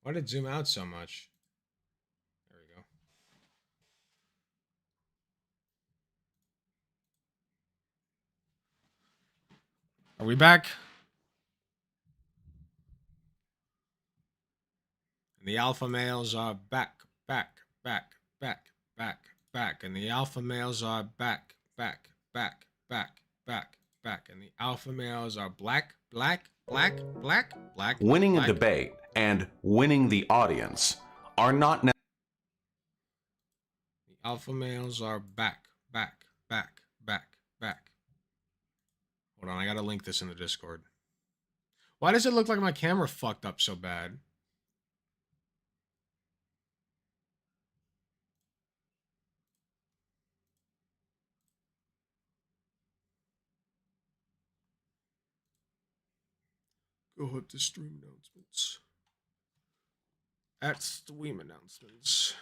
Why did it zoom out so much? There we go. Are we back? And the alpha males are back. And the alpha males are back. And the alpha males are black. Winning a debate and winning the audience are not The alpha males are back. Hold on, I gotta link this in the Discord. Why does it look like my camera fucked up so bad? Go up to stream announcements. At stream announcements.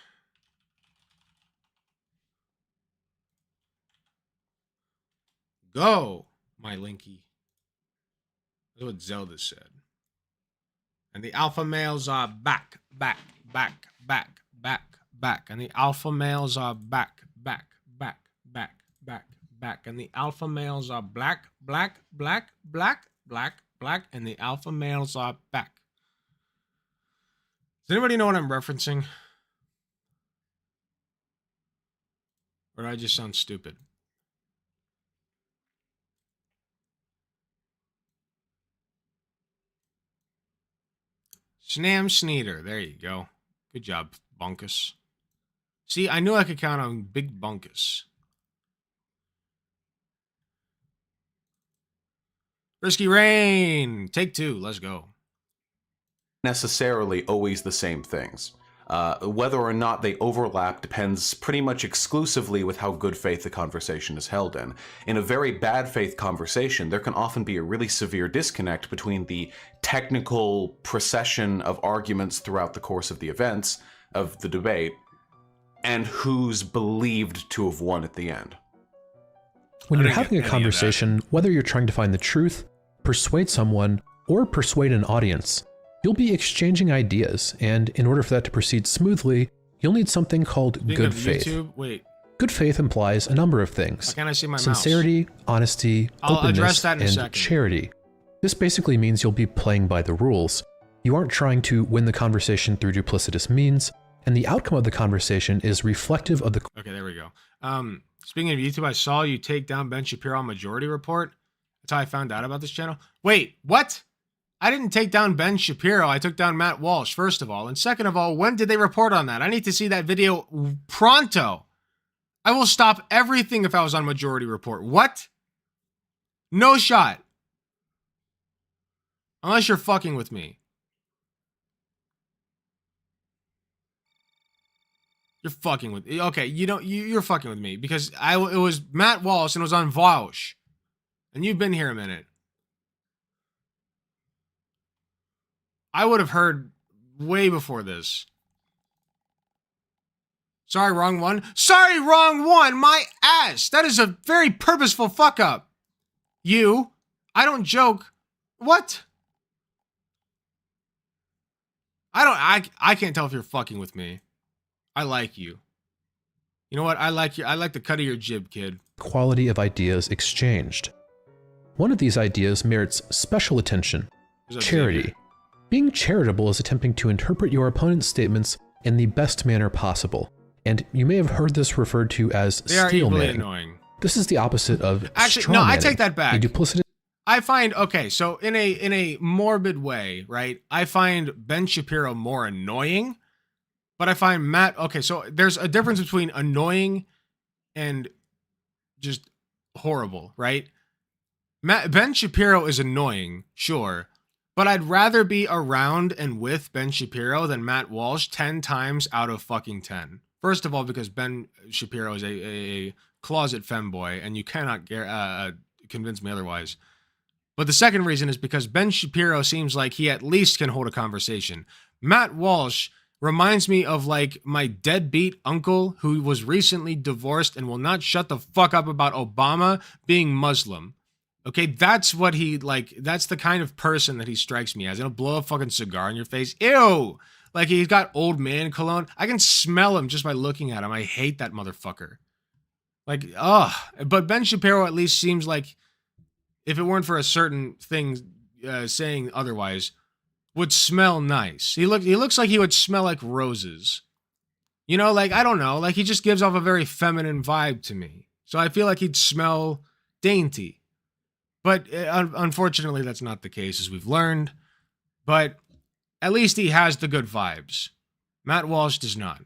Go, my Linky. That's what Zelda said. And the alpha males are back. And the alpha males are back. And the alpha males are black. And the alpha males are back. Does anybody know what I'm referencing? Or do I just sound stupid? Snam Sneeder. There you go. Good job, Bunkus. See, I knew I could count on Big Bunkus. Risky Rain. Take two. Let's go. necessarily always the same things. Whether or not they overlap depends pretty much exclusively with how good faith the conversation is held in. In a very bad faith conversation, there can often be a really severe disconnect between the technical procession of arguments throughout the course of the events of the debate and who's believed to have won at the end. When you're having a conversation, whether you're trying to find the truth, persuade someone, or persuade an audience, you'll be exchanging ideas, and in order for that to proceed smoothly, you'll need something called good faith. Good faith implies a number of things. Why can't I see my sincerity, mouse? honesty, openness, and charity. This basically means you'll be playing by the rules. You aren't trying to win the conversation through duplicitous means, and the outcome of the conversation is reflective of the... Okay, there we go. Speaking of YouTube, I saw you take down Ben Shapiro on Majority Report. That's how I found out about this channel. Wait, what? I didn't take down Ben Shapiro. I took down Matt Walsh, first of all. And second of all, when did they report on that? I need to see that video pronto. I will stop everything if I was on Majority Report. What? No shot. Unless you're fucking with me. You're fucking with me. Okay, you're fucking with me because it was Matt Walsh and it was on Vowsh. And you've been here a minute. I would have heard way before this. Sorry, wrong one. Sorry, wrong one. My ass. That is a very purposeful fuck up. I don't joke. What? I can't tell if you're fucking with me. I like you. You know what? I like you. I like the cut of your jib, kid. Quality of ideas exchanged. One of these ideas merits special attention. Charity. Being charitable is attempting to interpret your opponent's statements in the best manner possible. And you may have heard this referred to as steelmanning. This is the opposite of actually, no, I take that back. Duplicitous. I find, okay, so in a morbid way, right? I find Ben Shapiro more annoying, but I find Matt, okay, so there's a difference between annoying and just horrible, right? Ben Shapiro is annoying, sure, but I'd rather be around and with Ben Shapiro than Matt Walsh 10 times out of fucking 10. First of all, because Ben Shapiro is a closet femboy, and you cannot convince me otherwise. But the second reason is because Ben Shapiro seems like he at least can hold a conversation. Matt Walsh reminds me of like my deadbeat uncle who was recently divorced and will not shut the fuck up about Obama being Muslim. Okay, that's what he, like, that's the kind of person that he strikes me as. He'll blow a fucking cigar in your face. Ew! Like he's got old man cologne. I can smell him just by looking at him. I hate that motherfucker. Like, ugh. But Ben Shapiro at least seems like, if it weren't for a certain thing saying otherwise, would smell nice. He looks like he would smell like roses. You know, like, I don't know. Like, he just gives off a very feminine vibe to me. So I feel like he'd smell dainty. But unfortunately, that's not the case, as we've learned. But at least he has the good vibes. Matt Walsh does not.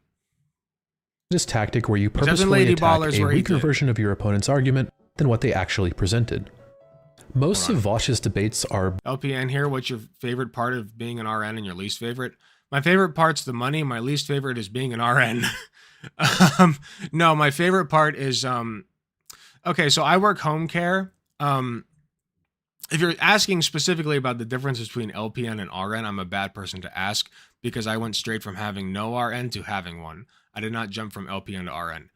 This tactic where you purposefully attack a weaker did. version of your opponent's argument than what they actually presented. Most of Vowsh's debates are... LPN here, what's your favorite part of being an RN and your least favorite? My favorite part's the money. My least favorite is being an RN. No, my favorite part is... okay, so I work home care. If you're asking specifically about the difference between LPN and RN, I'm a bad person to ask because I went straight from having no RN to having one. I did not jump from LPN to RN.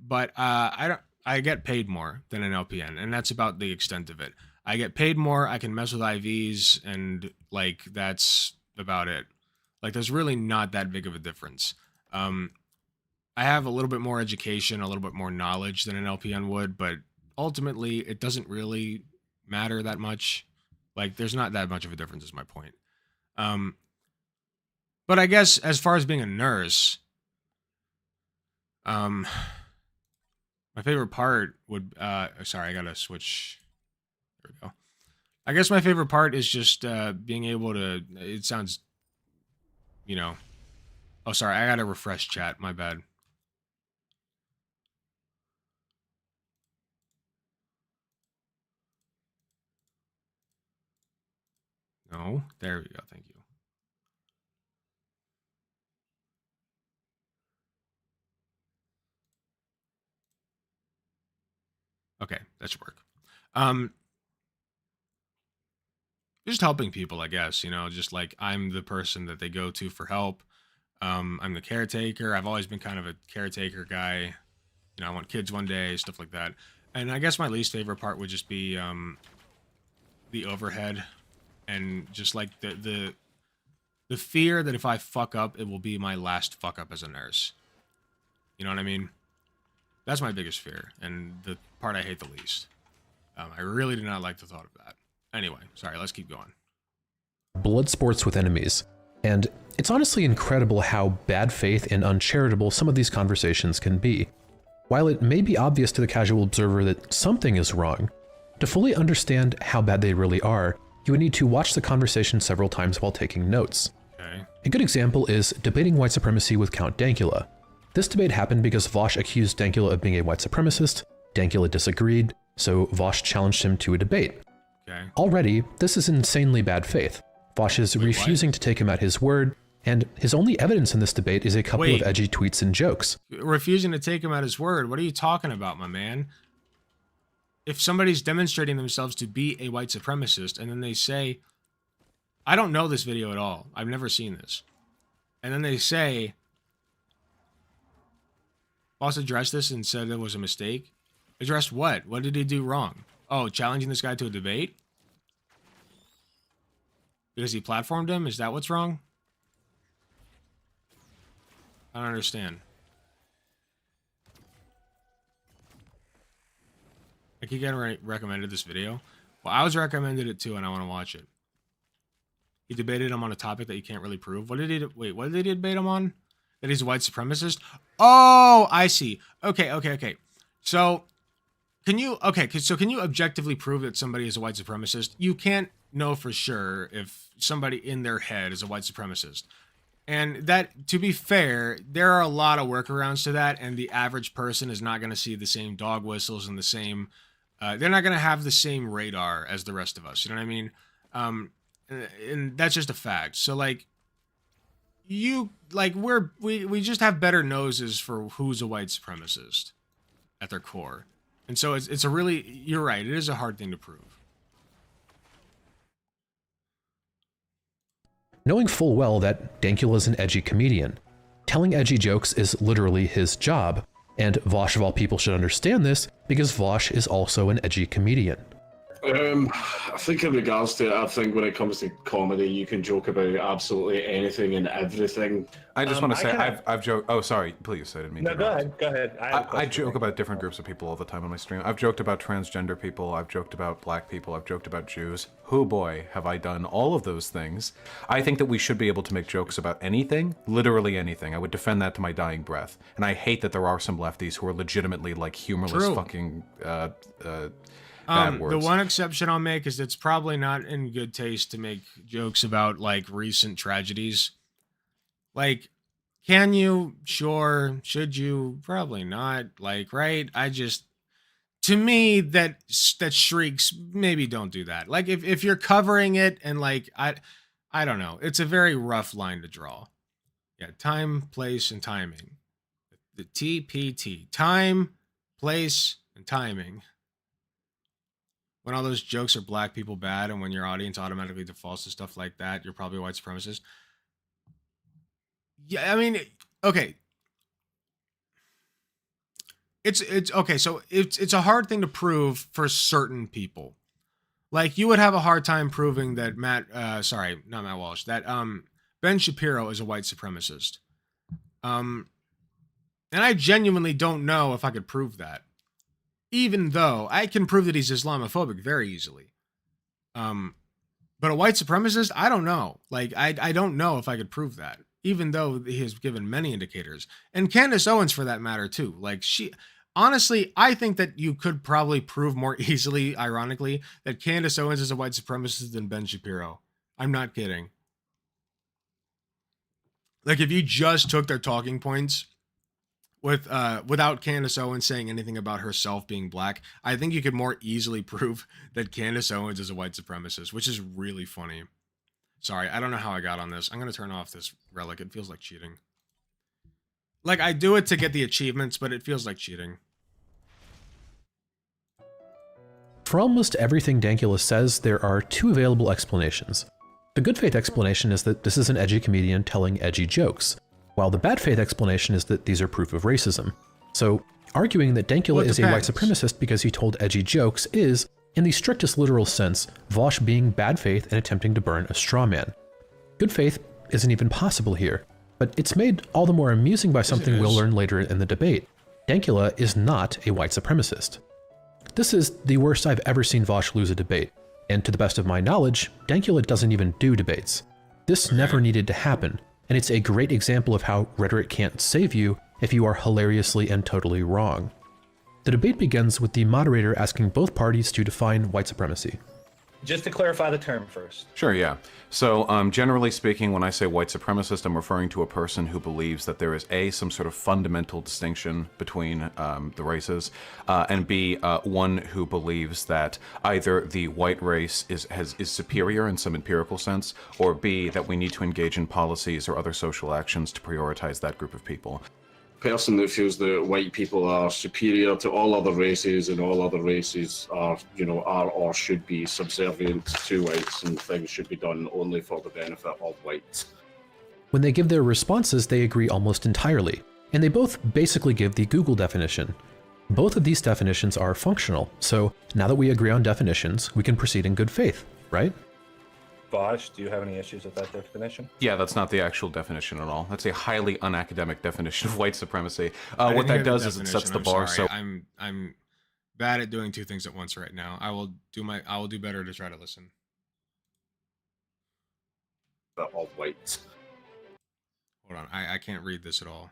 But I get paid more than an LPN, and that's about the extent of it. I get paid more. I can mess with IVs, and like that's about it. Like there's really not that big of a difference. I have a little bit more education, a little bit more knowledge than an LPN would, but ultimately it doesn't really matter that much. Like there's not that much of a difference is my point. But I guess as far as being a nurse, my favorite part would, sorry, I gotta switch. There we go. I guess my favorite part is just being able to, it sounds, you know, oh, sorry, I gotta refresh chat, my bad. No, there we go, thank you. Okay, that should work. Just helping people, I guess, you know, just like I'm the person that they go to for help. I'm the caretaker. I've always been kind of a caretaker guy. You know, I want kids one day, stuff like that. And I guess my least favorite part would just be the overhead and just like the fear that if I fuck up, it will be my last fuck up as a nurse. You know what I mean? That's my biggest fear, and the part I hate the least. I really do not like the thought of that. Anyway, sorry, let's keep going. Blood sports with enemies, and it's honestly incredible how bad faith and uncharitable some of these conversations can be. While it may be obvious to the casual observer that something is wrong, to fully understand how bad they really are, you would need to watch the conversation several times while taking notes. Okay. A good example is debating white supremacy with Count Dankula. This debate happened because Vowsh accused Dankula of being a white supremacist, Dankula disagreed, so Vowsh challenged him to a debate. Okay. Already, this is insanely bad faith. Vowsh is refusing to take him at his word, and his only evidence in this debate is a couple of edgy tweets and jokes. Refusing to take him at his word? What are you talking about, my man? If somebody's demonstrating themselves to be a white supremacist, and then they say, I don't know this video at all. I've never seen this. And then they say, Boss addressed this and said it was a mistake. Addressed what? What did he do wrong? Oh, challenging this guy to a debate? Because he platformed him? Is that what's wrong? I don't understand. Like, you getting recommended this video? Well, I was recommended it too, and I want to watch it. He debated him on a topic that you can't really prove. What did he? Wait, what did he debate him on? That he's a white supremacist? Oh, I see. Okay. So, can you objectively prove that somebody is a white supremacist? You can't know for sure if somebody in their head is a white supremacist. And that, to be fair, there are a lot of workarounds to that, and the average person is not going to see the same dog whistles and the same, they're not going to have the same radar as the rest of us. You know what I mean? And that's just a fact. So, like, we just have better noses for who's a white supremacist at their core. And so it's a really, you're right, it is a hard thing to prove. Knowing full well that Dankula is an edgy comedian, telling edgy jokes is literally his job, and Vowsh of all people should understand this because Vowsh is also an edgy comedian. I think in regards to it, I think when it comes to comedy, you can joke about absolutely anything and everything. I just want to say kinda- I've joked. Oh, sorry. Please, I didn't mean to No, go interrupt. ahead. Go ahead. I have a I question. joke about different groups of people all the time on my stream. I've joked about transgender people. I've joked about black people. I've joked about Jews. Oh boy, have I done all of those things. I think that we should be able to make jokes about anything, literally anything. I would defend that to my dying breath. And I hate that there are some lefties who are legitimately like humorless True. fucking bad words. The one exception I'll make is it's probably not in good taste to make jokes about like recent tragedies. Like, can you? Sure. Should you? Probably not. Like, right? To me, that shrieks, maybe don't do that. Like, if you're covering it and like, I don't know. It's a very rough line to draw. Yeah, time, place, and timing. The TPT. Time, place, and timing. When all those jokes are black people bad and when your audience automatically defaults to stuff like that, you're probably a white supremacist. Yeah, I mean, okay. It's okay, so it's a hard thing to prove for certain people. Like, you would have a hard time proving that not Matt Walsh, that Ben Shapiro is a white supremacist. And I genuinely don't know if I could prove that. Even though I can prove that he's Islamophobic very easily. But a white supremacist, I don't know. Like, I don't know if I could prove that. Even though he has given many indicators. And Candace Owens, for that matter, too. Like, honestly, I think that you could probably prove more easily, ironically, that Candace Owens is a white supremacist than Ben Shapiro. I'm not kidding. Like, if you just took their talking points without Candace Owens saying anything about herself being black, I think you could more easily prove that Candace Owens is a white supremacist, which is really funny. Sorry, I don't know how I got on this. I'm going to turn off this relic. It feels like cheating. Like, I do it to get the achievements, but it feels like cheating. For almost everything Dankula says, there are two available explanations. The good faith explanation is that this is an edgy comedian telling edgy jokes, while the bad faith explanation is that these are proof of racism. So, arguing that Dankula is a white supremacist because he told edgy jokes is, in the strictest literal sense, Vowsh being bad faith and attempting to burn a straw man. Good faith isn't even possible here, but it's made all the more amusing by something we'll learn later in the debate. Dankula is not a white supremacist. This is the worst I've ever seen Vowsh lose a debate, and to the best of my knowledge, Dankula doesn't even do debates. This never needed to happen, and it's a great example of how rhetoric can't save you if you are hilariously and totally wrong. The debate begins with the moderator asking both parties to define white supremacy. Just to clarify the term first. Sure, yeah. So, generally speaking, when I say white supremacist, I'm referring to a person who believes that there is A, some sort of fundamental distinction between the races, and B, one who believes that either the white race is superior in some empirical sense, or B, that we need to engage in policies or other social actions to prioritize that group of people. Person that feels that white people are superior to all other races and all other races are or should be subservient to whites and things should be done only for the benefit of whites. When they give their responses, they agree almost entirely, and they both basically give the Google definition. Both of these definitions are functional, so now that we agree on definitions, we can proceed in good faith, right? Vowsh, do you have any issues with that definition? Yeah, that's not the actual definition at all. That's a highly unacademic definition of white supremacy. What that does is it sets the bar. So I'm bad at doing two things at once right now. I will do better to try to listen. Of whites. Hold on, I can't read this at all.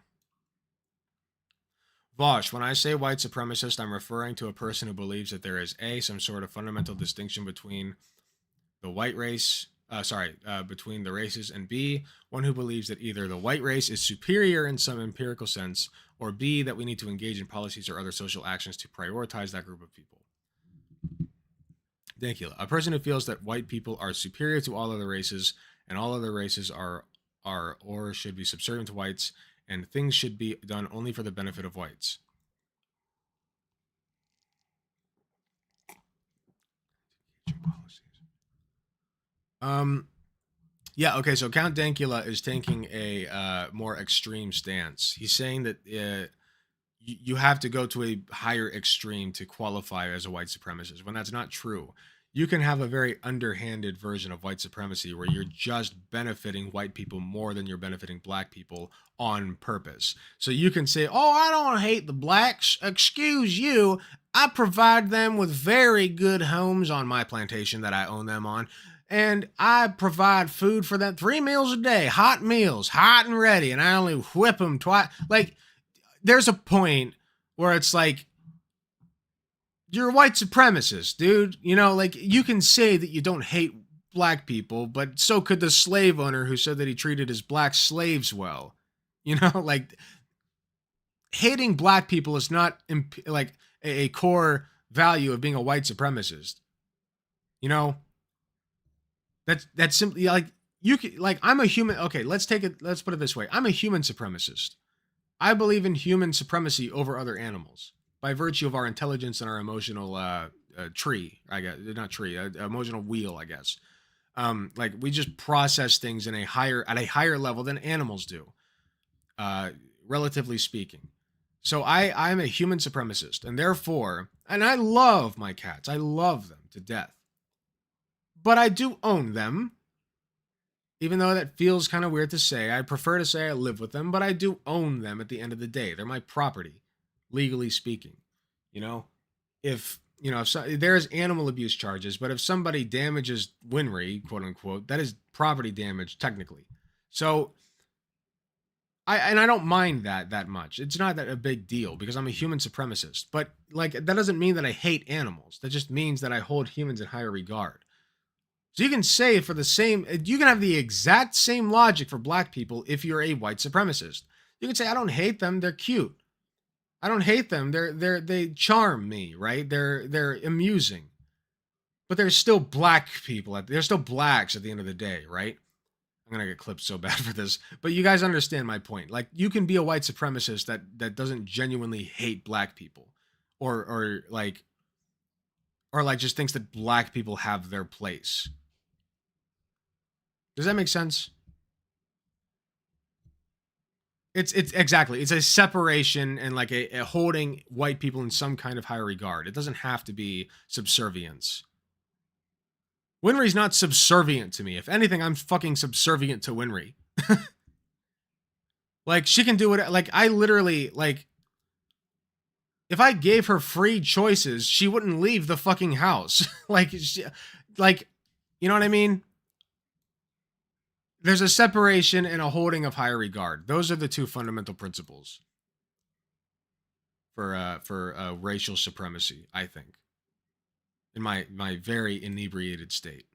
Vowsh, when I say white supremacist, I'm referring to a person who believes that there is A, some sort of fundamental distinction between the white race, between the races, and B, one who believes that either the white race is superior in some empirical sense, or B, that we need to engage in policies or other social actions to prioritize that group of people. Dankula, a person who feels that white people are superior to all other races, and all other races are or should be subservient to whites, and things should be done only for the benefit of whites. Yeah, okay, so Count Dankula is taking a more extreme stance. He's saying that you have to go to a higher extreme to qualify as a white supremacist, when that's not true. you can have a very underhanded version of white supremacy where you're just benefiting white people more than you're benefiting black people on purpose. So you can say, oh, I don't hate the blacks. Excuse you. I provide them with very good homes on my plantation that I own them on. And I provide food for them 3 meals a day, hot meals, hot and ready. And I only whip them twice. Like, there's a point where it's like, you're a white supremacist, dude. You know, like, you can say that you don't hate black people, but so could the slave owner who said that he treated his black slaves well. You know, like, hating black people is not like a core value of being a white supremacist. You know, that's simply like, you can, like, I'm a human. Okay, let's put it this way. I'm a human supremacist. I believe in human supremacy over other animals by virtue of our intelligence and our emotional tree, I guess. Not tree, emotional wheel, I guess. Like, we just process things at a higher level than animals do, relatively speaking. So I'm a human supremacist, and therefore, and I love my cats. I love them to death. But I do own them. Even though that feels kind of weird to say, I prefer to say I live with them, but I do own them at the end of the day. They're my property, legally speaking. You know, if there's animal abuse charges, but if somebody damages Winry, quote unquote, that is property damage technically. So I don't mind that much. It's not that a big deal because I'm a human supremacist. But like, that doesn't mean that I hate animals. That just means that I hold humans in higher regard. So you can say you can have the exact same logic for black people if you're a white supremacist. You can say, I don't hate them, they're cute. I don't hate them, they charm me, right? They're amusing. But they're still black people. They're still blacks at the end of the day, right? I'm gonna get clipped so bad for this. But you guys understand my point. Like, you can be a white supremacist that doesn't genuinely hate black people. Or just thinks that black people have their place. Does that make sense? It's exactly. It's a separation and like a holding white people in some kind of higher regard. It doesn't have to be subservience. Winry's not subservient to me. If anything, I'm fucking subservient to Winry. Like, she can do it. Like, I literally, like, if I gave her free choices, she wouldn't leave the fucking house. Like, you know what I mean? There's a separation and a holding of higher regard. Those are the two fundamental principles for racial supremacy, I think, in my very inebriated state.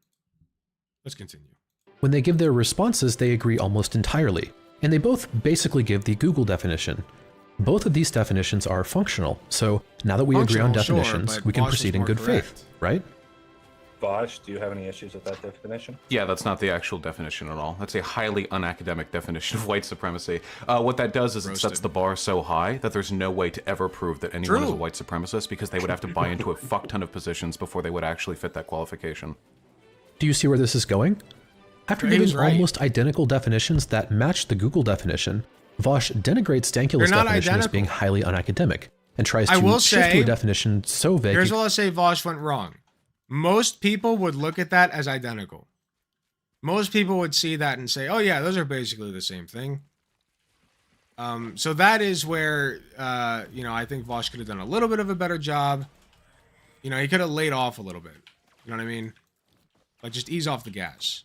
Let's continue. When they give their responses, they agree almost entirely, and they both basically give the Google definition. Both of these definitions are functional, so now that we agree on definitions, sure, we can Vowsh proceed is in more good correct. faith, right? Vowsh, do you have any issues with that definition? Yeah, that's not the actual definition at all. That's a highly unacademic definition of white supremacy. What that does is it sets Roasted. the bar so high that there's no way to ever prove that anyone is a True. white supremacist because they would have to buy into a fuck ton of positions before they would actually fit that qualification. Do you see where this is going? After He was giving right. almost identical definitions that match the Google definition, Vowsh denigrates Dankula's They're not definition as identical. being highly unacademic and tries I to will shift to say- a definition so vague. Here's what I'll say Vowsh went wrong. Most people would look at that as identical. Most people would see that and say, oh yeah, those are basically the same thing. So that is where, I think Vowsh could have done a little bit of a better job. He could have laid off a little bit. You know what I mean? Like, just ease off the gas.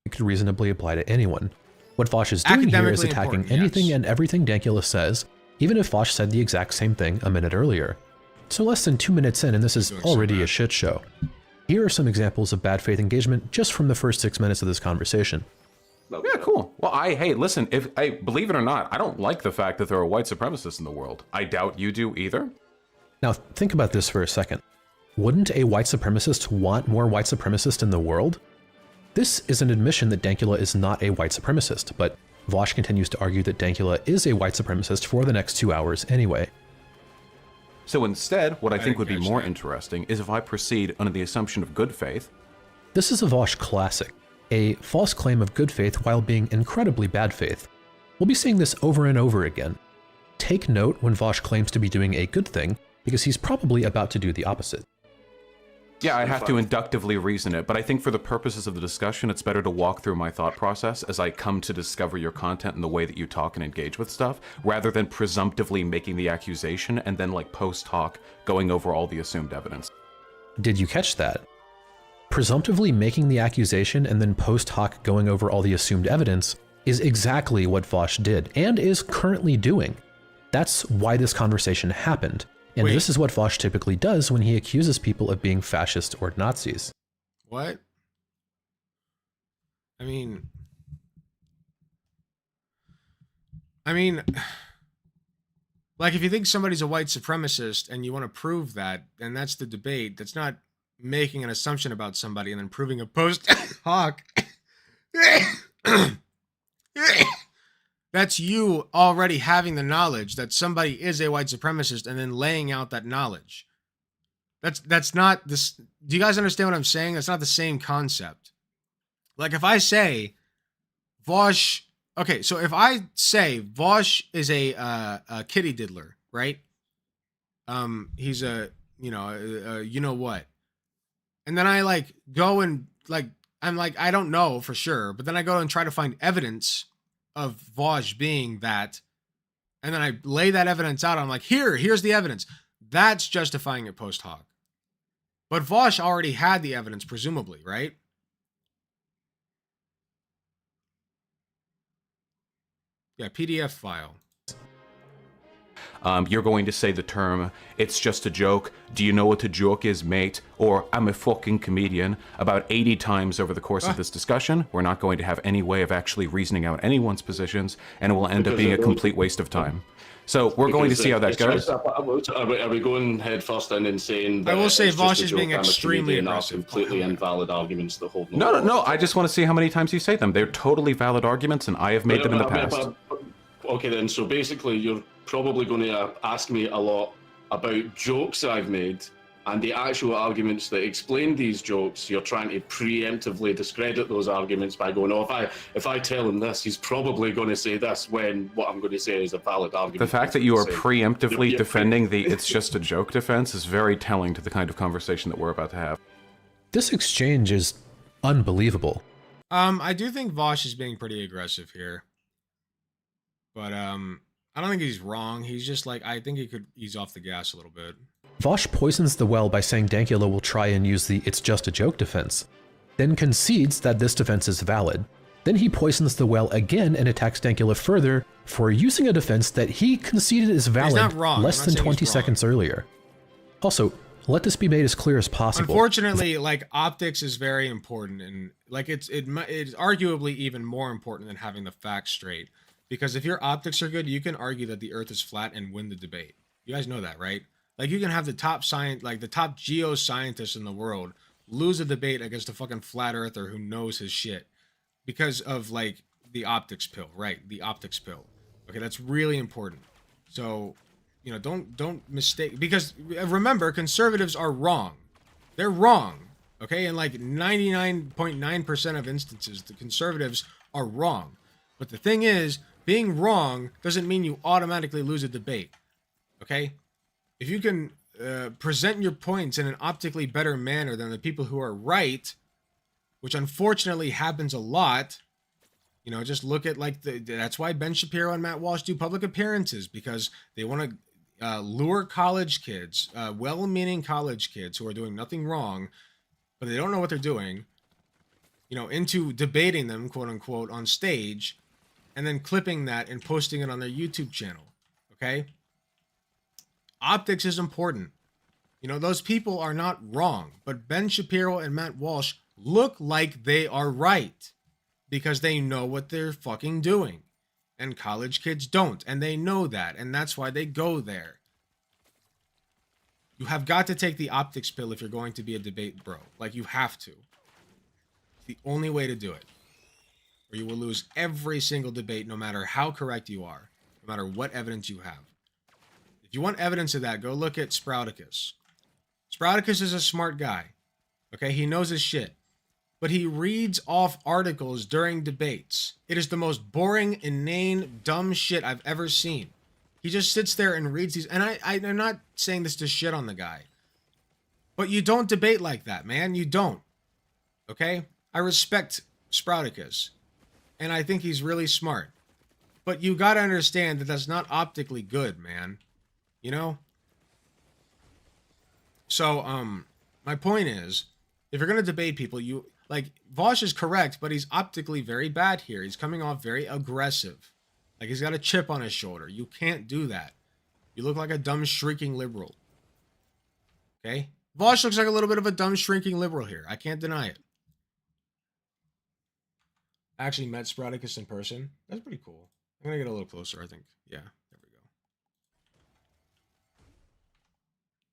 It could reasonably apply to anyone. What Vowsh is doing here is Academically attacking important, anything yes. and everything Dankula says, even if Vowsh said the exact same thing a minute earlier. So less than 2 minutes in, and this is Doing so already bad. a shit show. Here are some examples of bad faith engagement just from the first 6 minutes of this conversation. Yeah, cool. Well, hey, listen, believe it or not, I don't like the fact that there are white supremacists in the world. I doubt you do either. Now, think about this for a second. Wouldn't a white supremacist want more white supremacists in the world? This is an admission that Dankula is not a white supremacist, but Vowsh continues to argue that Dankula is a white supremacist for the next 2 hours anyway. So instead, what I think didn't would be catch more that. interesting is if I proceed under the assumption of good faith. This is a Vowsh classic, a false claim of good faith while being incredibly bad faith. We'll be seeing this over and over again. Take note when Vowsh claims to be doing a good thing, because he's probably about to do the opposite. Yeah, I have to inductively reason it, but I think for the purposes of the discussion, it's better to walk through my thought process as I come to discover your content and the way that you talk and engage with stuff, rather than presumptively making the accusation and then, like, post hoc going over all the assumed evidence. Did you catch that? Presumptively making the accusation and then post hoc going over all the assumed evidence is exactly what Vowsh did and is currently doing. That's why this conversation happened. And Wait. this is what Vowsh typically does when he accuses people of being fascist or Nazis. What? I mean, like, if you think somebody's a white supremacist and you want to prove that, and that's the debate, that's not making an assumption about somebody and then proving a post hoc. That's you already having the knowledge that somebody is a white supremacist and then laying out that knowledge. That's not this. Do you guys understand what I'm saying? That's not the same concept. Like, if I say Vowsh, okay, so if I say Vowsh is a kitty diddler, right? He's a, you know what? And then I like go and like, I'm like, I don't know for sure, but then I go and try to find evidence of Vowsh being that, and then I lay that evidence out. I'm like, here's the evidence. That's justifying it post hoc. But Vowsh already had the evidence, presumably, right? Yeah, PDF file. You're going to say the term, "It's just a joke," "Do you know what a joke is, mate?" or "I'm a fucking comedian" about 80 times over the course of this discussion. We're not going to have any way of actually reasoning out anyone's positions, and it will end up being a complete waste of time. So we're going to see how that goes. Are we going head first in and saying that I will say it's just Vowsh a is joke, being I'm a extremely comedian, are aggressive. completely invalid arguments that hold No, I just want to see how many times you say them. They're totally valid arguments, and I have made them in the past. Okay, then, so basically you're probably going to ask me a lot about jokes I've made, and the actual arguments that explain these jokes, you're trying to preemptively discredit those arguments by going, "Oh, if I tell him this, he's probably going to say this," when what I'm going to say is a valid argument. The fact that you are preemptively defending the "it's just a joke" defense is very telling to the kind of conversation that we're about to have. This exchange is unbelievable. I do think Vowsh is being pretty aggressive here. But I don't think he's wrong. He's just like, I think he could ease off the gas a little bit. Vowsh poisons the well by saying Dankula will try and use the "it's just a joke" defense, then concedes that this defense is valid. Then he poisons the well again and attacks Dankula further for using a defense that he conceded is valid not wrong. less than 20 seconds earlier. Also, let this be made as clear as possible. Unfortunately, like, optics is very important, and like it's arguably even more important than having the facts straight. Because if your optics are good, you can argue that the Earth is flat and win the debate. You guys know that, right? Like, you can have the top the top geoscientist in the world lose a debate against a fucking flat earther who knows his shit because of, like, the optics pill, right? The optics pill. Okay, that's really important. So, you know, don't mistake, because remember, conservatives are wrong. They're wrong. Okay, in like 99.9% of instances, the conservatives are wrong. But the thing is, being wrong doesn't mean you automatically lose a debate, okay? If you can present your points in an optically better manner than the people who are right, which unfortunately happens a lot, you know, just look at, like, that's why Ben Shapiro and Matt Walsh do public appearances, because they want to lure college kids, well-meaning college kids who are doing nothing wrong, but they don't know what they're doing, you know, into debating them, quote unquote, on stage, and then clipping that and posting it on their YouTube channel, okay? Optics is important. You know, those people are not wrong, but Ben Shapiro and Matt Walsh look like they are right because they know what they're fucking doing. And college kids don't, and they know that, and that's why they go there. You have got to take the optics pill if you're going to be a debate bro. Like, you have to. It's the only way to do it. Or you will lose every single debate, no matter how correct you are, no matter what evidence you have. If you want evidence of that, go look at Sprouticus. Sprouticus is a smart guy. Okay, he knows his shit. But he reads off articles during debates. It is the most boring, inane, dumb shit I've ever seen. He just sits there and reads these. And I'm not saying this to shit on the guy. But you don't debate like that, man. You don't. Okay? I respect Sprouticus. And I think he's really smart. But you gotta understand that that's not optically good, man. You know? So, my point is, if you're gonna debate people, Vowsh is correct, but he's optically very bad here. He's coming off very aggressive. Like, he's got a chip on his shoulder. You can't do that. You look like a dumb, shrieking liberal. Okay? Vowsh looks like a little bit of a dumb, shrinking liberal here. I can't deny it. I actually met Sprouticus in person. That's pretty cool. I'm gonna get a little closer, I think. Yeah, there we go.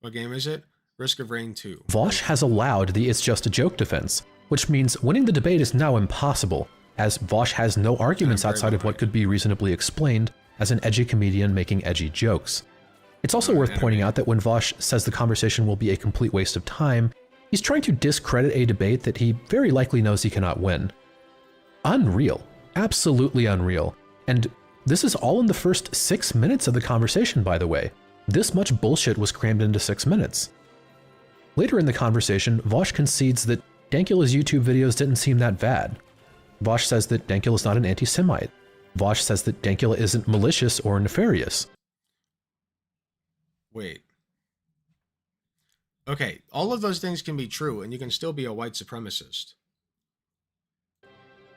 What game is it? Risk of Rain 2. Vowsh has allowed the "it's just a joke" defense, which means winning the debate is now impossible, as Vowsh has no arguments outside of what could be reasonably explained as an edgy comedian making edgy jokes. It's also worth pointing out that when Vowsh says the conversation will be a complete waste of time, he's trying to discredit a debate that he very likely knows he cannot win. Unreal. Absolutely unreal. And this is all in the first 6 minutes of the conversation, by the way. This much bullshit was crammed into 6 minutes. Later in the conversation, Vowsh concedes that Dankula's YouTube videos didn't seem that bad. Vowsh says that Dankula's not an anti-Semite. Vowsh says that Dankula isn't malicious or nefarious. Wait. Okay, all of those things can be true, and you can still be a white supremacist.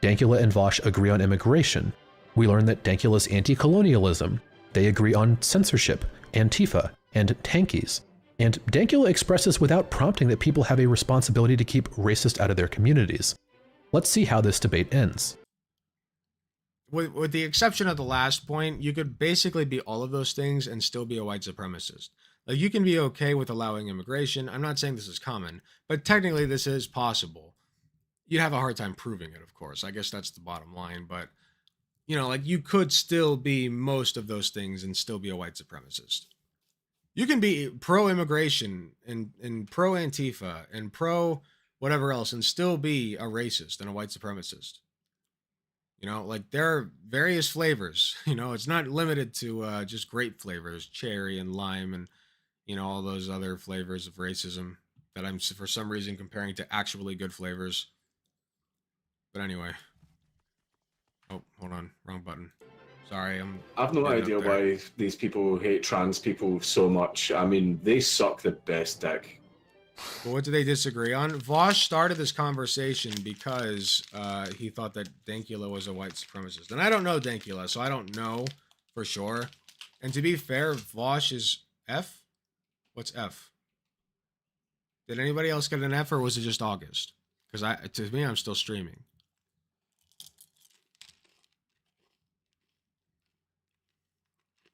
Dankula and Vowsh agree on immigration. We learn that Dankula's anti-colonialism. They agree on censorship, Antifa, and tankies. And Dankula expresses without prompting that people have a responsibility to keep racist out of their communities. Let's see how this debate ends. With the exception of the last point, you could basically be all of those things and still be a white supremacist. Like, you can be okay with allowing immigration. I'm not saying this is common, but technically this is possible. You'd have a hard time proving it, of course. I guess that's the bottom line, but you know, like, you could still be most of those things and still be a white supremacist. You can be pro-immigration and pro-Antifa and pro whatever else and still be a racist and a white supremacist. You know, like, there are various flavors. You know, it's not limited to just grape flavors, cherry and lime and, you know, all those other flavors of racism that I'm for some reason comparing to actually good flavors. But anyway. Oh, hold on. Wrong button. Sorry, I've no idea why these people hate trans people so much. I mean, they suck the best dick. Well, what do they disagree on? Vowsh started this conversation because he thought that Dankula was a white supremacist. And I don't know Dankula, so I don't know for sure. And to be fair, Vowsh is F? What's F? Did anybody else get an F, or was it just August? Because to me, I'm still streaming.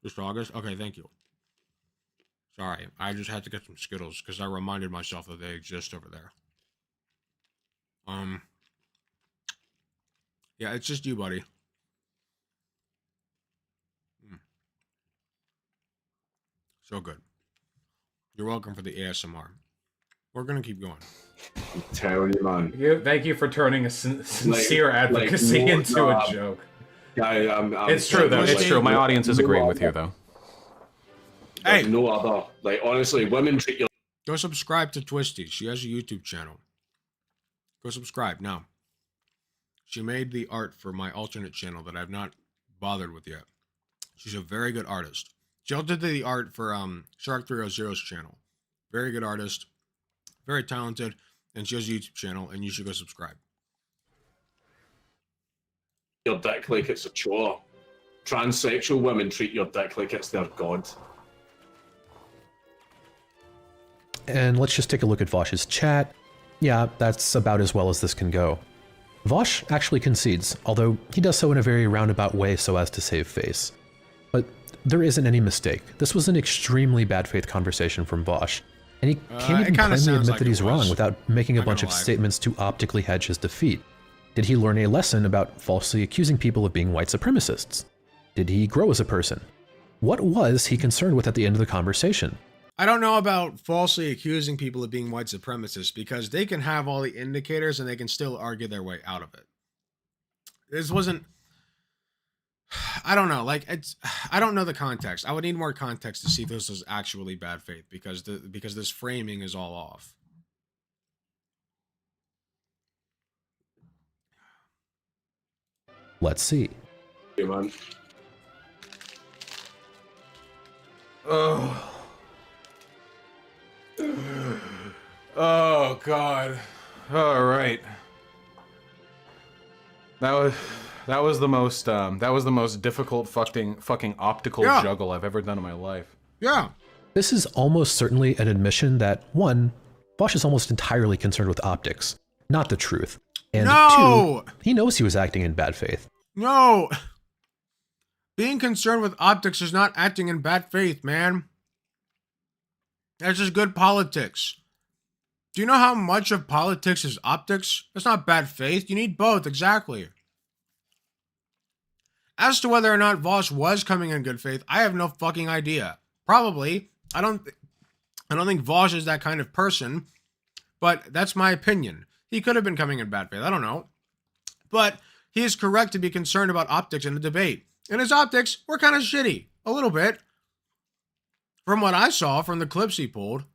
Just August? Okay, thank you. Sorry, I just had to get some Skittles because I reminded myself that they exist over there. Yeah, it's just you, buddy. So good. You're welcome for the ASMR. We're gonna keep going. I'm telling you, man. Thank you for turning a sincere advocacy into a joke. Yeah, it's true, though. It's true. My audience is agreeing with you, though. Hey, no other. Like, honestly, women treat you. Go subscribe to Twisty. She has a YouTube channel. Go subscribe now. She made the art for my alternate channel that I've not bothered with yet. She's a very good artist. She also did the art for Shark300's channel. Very good artist. Very talented. And she has a YouTube channel, and you should go subscribe. Your dick like it's a chore. Transsexual women treat your dick like it's their god. And let's just take a look at Vowsh's chat. Yeah, that's about as well as this can go. Vowsh actually concedes, although he does so in a very roundabout way so as to save face. But there isn't any mistake. This was an extremely bad faith conversation from Vowsh, and he can't even plainly admit that he's wrong without making a bunch of statements to optically hedge his defeat. Did he learn a lesson about falsely accusing people of being white supremacists? Did he grow as a person? What was he concerned with at the end of the conversation? I don't know about falsely accusing people of being white supremacists, because they can have all the indicators and they can still argue their way out of it. This wasn't... I don't know. Like I don't know the context. I would need more context to see if this is actually bad faith because this framing is all off. Let's see. Hey, man. Oh. Oh God. All right. That was the most difficult fucking optical juggle I've ever done in my life. Yeah. This is almost certainly an admission that, one, Vowsh is almost entirely concerned with optics, not the truth. And No! two, he knows he was acting in bad faith. No. Being concerned with optics is not acting in bad faith, man. That's just good politics. Do you know how much of politics is optics? That's not bad faith. You need both, exactly. As to whether or not Vowsh was coming in good faith, I have no fucking idea. Probably. I don't think Vowsh is that kind of person, but that's my opinion. He could have been coming in bad faith. I don't know. But he is correct to be concerned about optics in a debate. And his optics were kind of shitty. A little bit. From what I saw from the clips he pulled.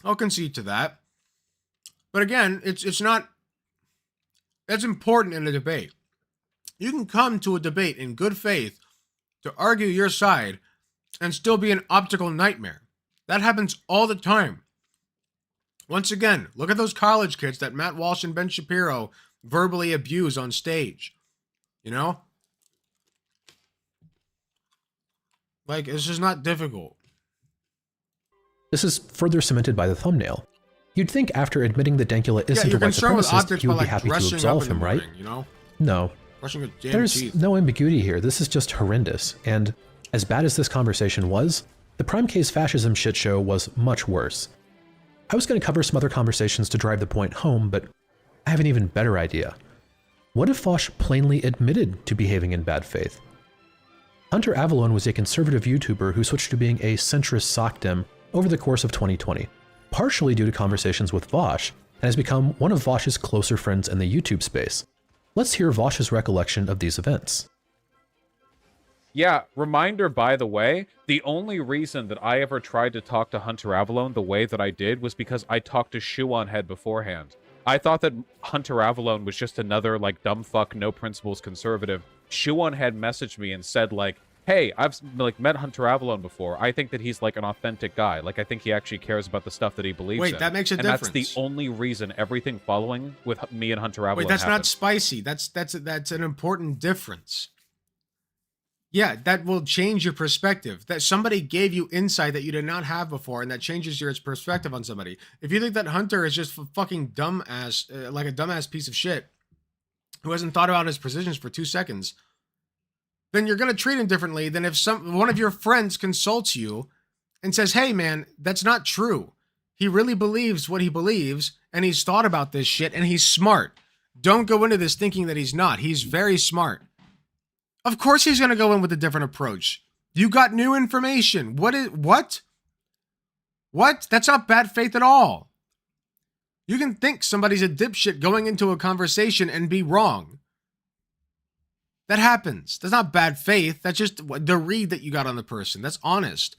I'll concede to that. But again, it's not... That's important in a debate. You can come to a debate in good faith to argue your side and still be an optical nightmare. That happens all the time. Once again, look at those college kids that Matt Walsh and Ben Shapiro verbally abuse on stage. You know? Like, this is not difficult. This is further cemented by the thumbnail. You'd think after admitting that Dankula isn't you're a white concerned with supremacist, optics he would by, be happy to dressing absolve up in him, the right? morning, you know? No. Brushing your damn There's teeth. no ambiguity here. This is just horrendous. And as bad as this conversation was, the prime case fascism shit show was much worse. I was going to cover some other conversations to drive the point home, but I have an even better idea. What if Vowsh plainly admitted to behaving in bad faith? Hunter Avallone was a conservative YouTuber who switched to being a centrist SOCDEM over the course of 2020, partially due to conversations with Vowsh, and has become one of Vaush's closer friends in the YouTube space. Let's hear Vaush's recollection of these events. Yeah, reminder, by the way, the only reason that I ever tried to talk to Hunter Avallone the way that I did was because I talked to Shoe on Head beforehand. I thought that Hunter Avallone was just another, like, dumb fuck, no principles conservative. Shoe on Head messaged me and said, like, hey, I've, like, met Hunter Avallone before. I think that he's, like, an authentic guy. Like, I think he actually cares about the stuff that he believes in. Wait, that makes a and difference. That's the only reason everything following with me and Hunter Avallone Wait, that's not happened. spicy. That's an important difference. Yeah, that will change your perspective. That somebody gave you insight that you did not have before, and that changes your perspective on somebody. If you think that Hunter is just fucking dumbass, like a dumbass piece of shit, who hasn't thought about his positions for 2 seconds, then you're gonna treat him differently than if one of your friends consults you and says, "Hey, man, that's not true. He really believes what he believes, and he's thought about this shit, and he's smart. Don't go into this thinking that he's not. He's very smart." Of course he's going to go in with a different approach. You got new information. What? What? That's not bad faith at all. You can think somebody's a dipshit going into a conversation and be wrong. That happens. That's not bad faith. That's just the read that you got on the person. That's honest.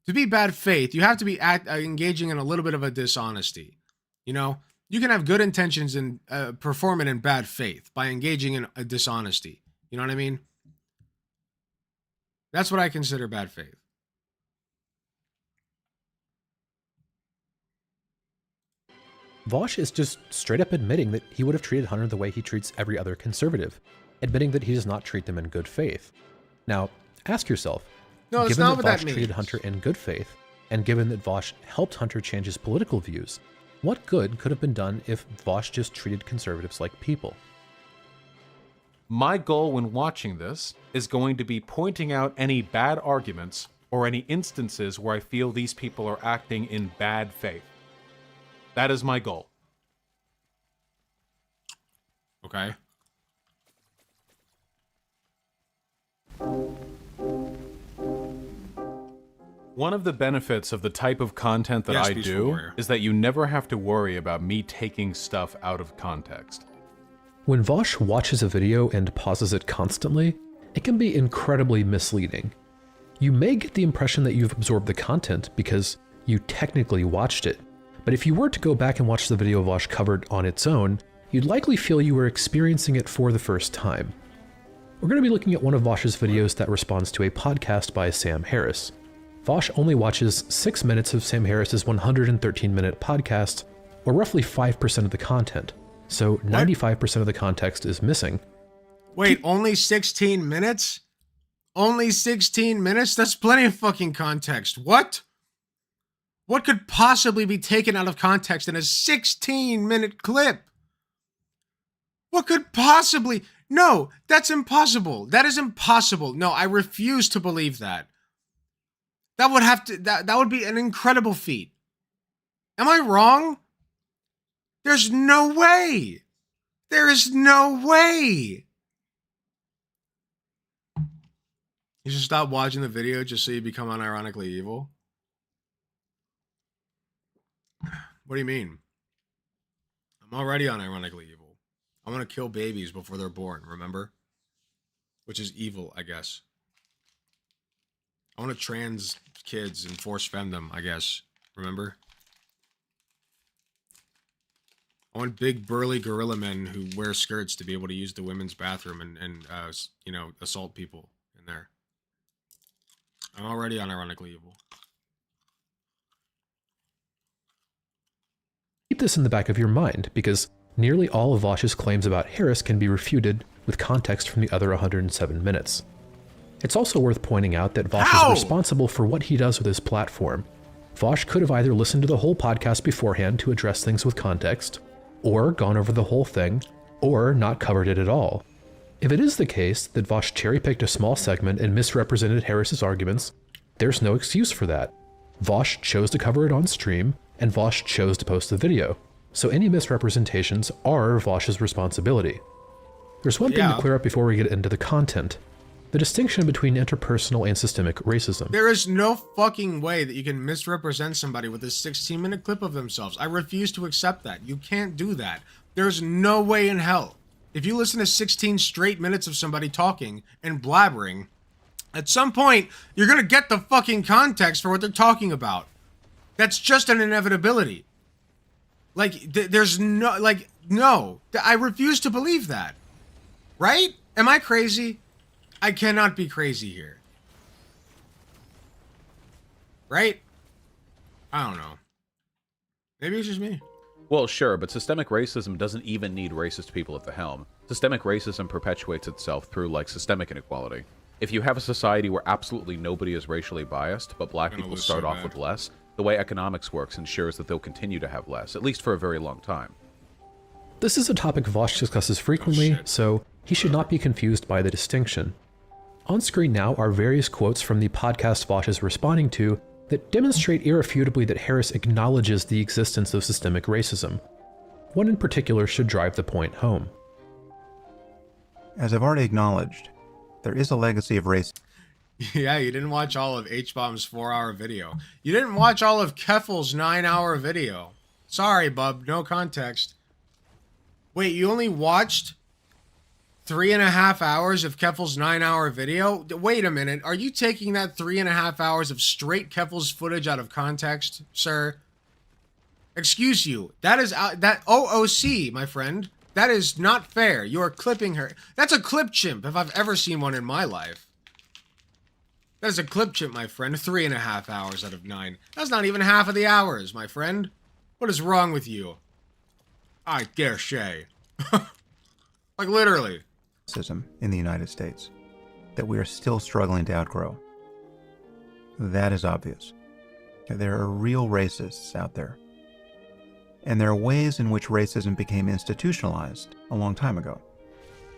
To be bad faith, you have to be engaging in a little bit of a dishonesty. You know, you can have good intentions and perform it in bad faith by engaging in a dishonesty. You know what I mean? That's what I consider bad faith. Vowsh is just straight up admitting that he would have treated Hunter the way he treats every other conservative, admitting that he does not treat them in good faith. Now, ask yourself, No, that's given not that what that Vowsh means. treated Hunter in good faith, and given that Vowsh helped Hunter change his political views, what good could have been done if Vowsh just treated conservatives like people? My goal when watching this is going to be pointing out any bad arguments or any instances where I feel these people are acting in bad faith. That is my goal. Okay. One of the benefits of the type of content that Yes, I Peaceful do Warrior. is that you never have to worry about me taking stuff out of context. When Vowsh watches a video and pauses it constantly, it can be incredibly misleading. You may get the impression that you've absorbed the content because you technically watched it, but if you were to go back and watch the video Vowsh covered on its own, you'd likely feel you were experiencing it for the first time. We're going to be looking at one of Vowsh's videos that responds to a podcast by Sam Harris. Vowsh only watches 6 minutes of Sam Harris's 113-minute podcast, or roughly 5% of the content, so 95% of the context is missing. Wait, only 16 minutes? Only 16 minutes? That's plenty of fucking context. What? What could possibly be taken out of context in a 16-minute clip? What could possibly... No, that's impossible. That is impossible. No, I refuse to believe that. That would have to... That would be an incredible feat. Am I wrong? There's no way. There is no way. You should stop watching the video just so you become unironically evil. What do you mean? I'm already unironically evil. I want to kill babies before they're born, remember? Which is evil, I guess. I want to trans kids and force fem them, I guess. Remember? I want big burly gorilla men who wear skirts to be able to use the women's bathroom and you know, assault people in there. I'm already unironically evil. Keep this in the back of your mind, because nearly all of Vowsh's claims about Harris can be refuted with context from the other 107 minutes. It's also worth pointing out that Vowsh is responsible for what he does with his platform. Vowsh could have either listened to the whole podcast beforehand to address things with context, or gone over the whole thing, or not covered it at all. If it is the case that Vowsh cherry-picked a small segment and misrepresented Harris's arguments, there's no excuse for that. Vowsh chose to cover it on stream, and Vowsh chose to post the video, so any misrepresentations are Vowsh's responsibility. There's one thing to clear up before we get into the content: the distinction between interpersonal and systemic racism. There is no fucking way that you can misrepresent somebody with a 16-minute clip of themselves. I refuse to accept that. You can't do that. There's no way in hell. If you listen to 16 straight minutes of somebody talking and blabbering, at some point, you're gonna get the fucking context for what they're talking about. That's just an inevitability. Like, there's no, like, no. I refuse to believe that. Right? Am I crazy? I cannot be crazy here. Right? I don't know. Maybe it's just me. Well, sure, but systemic racism doesn't even need racist people at the helm. Systemic racism perpetuates itself through, like, systemic inequality. If you have a society where absolutely nobody is racially biased, but black people start off with less, the way economics works ensures that they'll continue to have less, at least for a very long time. This is a topic Vowsh discusses frequently, so he should not be confused by the distinction. On screen now are various quotes from the podcast Vowsh is responding to that demonstrate irrefutably that Harris acknowledges the existence of systemic racism. One in particular should drive the point home. As I've already acknowledged, there is a legacy of racism. Yeah, you didn't watch all of H-Bomb's 4-hour video. You didn't watch all of Keffel's 9-hour video. Sorry, bub, no context. Wait, you only watched 3.5 hours of Keffel's 9-hour video? Wait a minute, are you taking that 3.5 hours of straight Keffel's footage out of context, sir? Excuse you, that is that OOC, my friend. That is not fair. You are clipping her. That's a clip chimp, if I've ever seen one in my life. That is a clip chimp, my friend. 3.5 hours out of 9. That's not even half of the hours, my friend. What is wrong with you? I dare say. Like, literally. Racism in the United States that we are still struggling to outgrow. That is obvious. There are real racists out there. And there are ways in which racism became institutionalized a long time ago.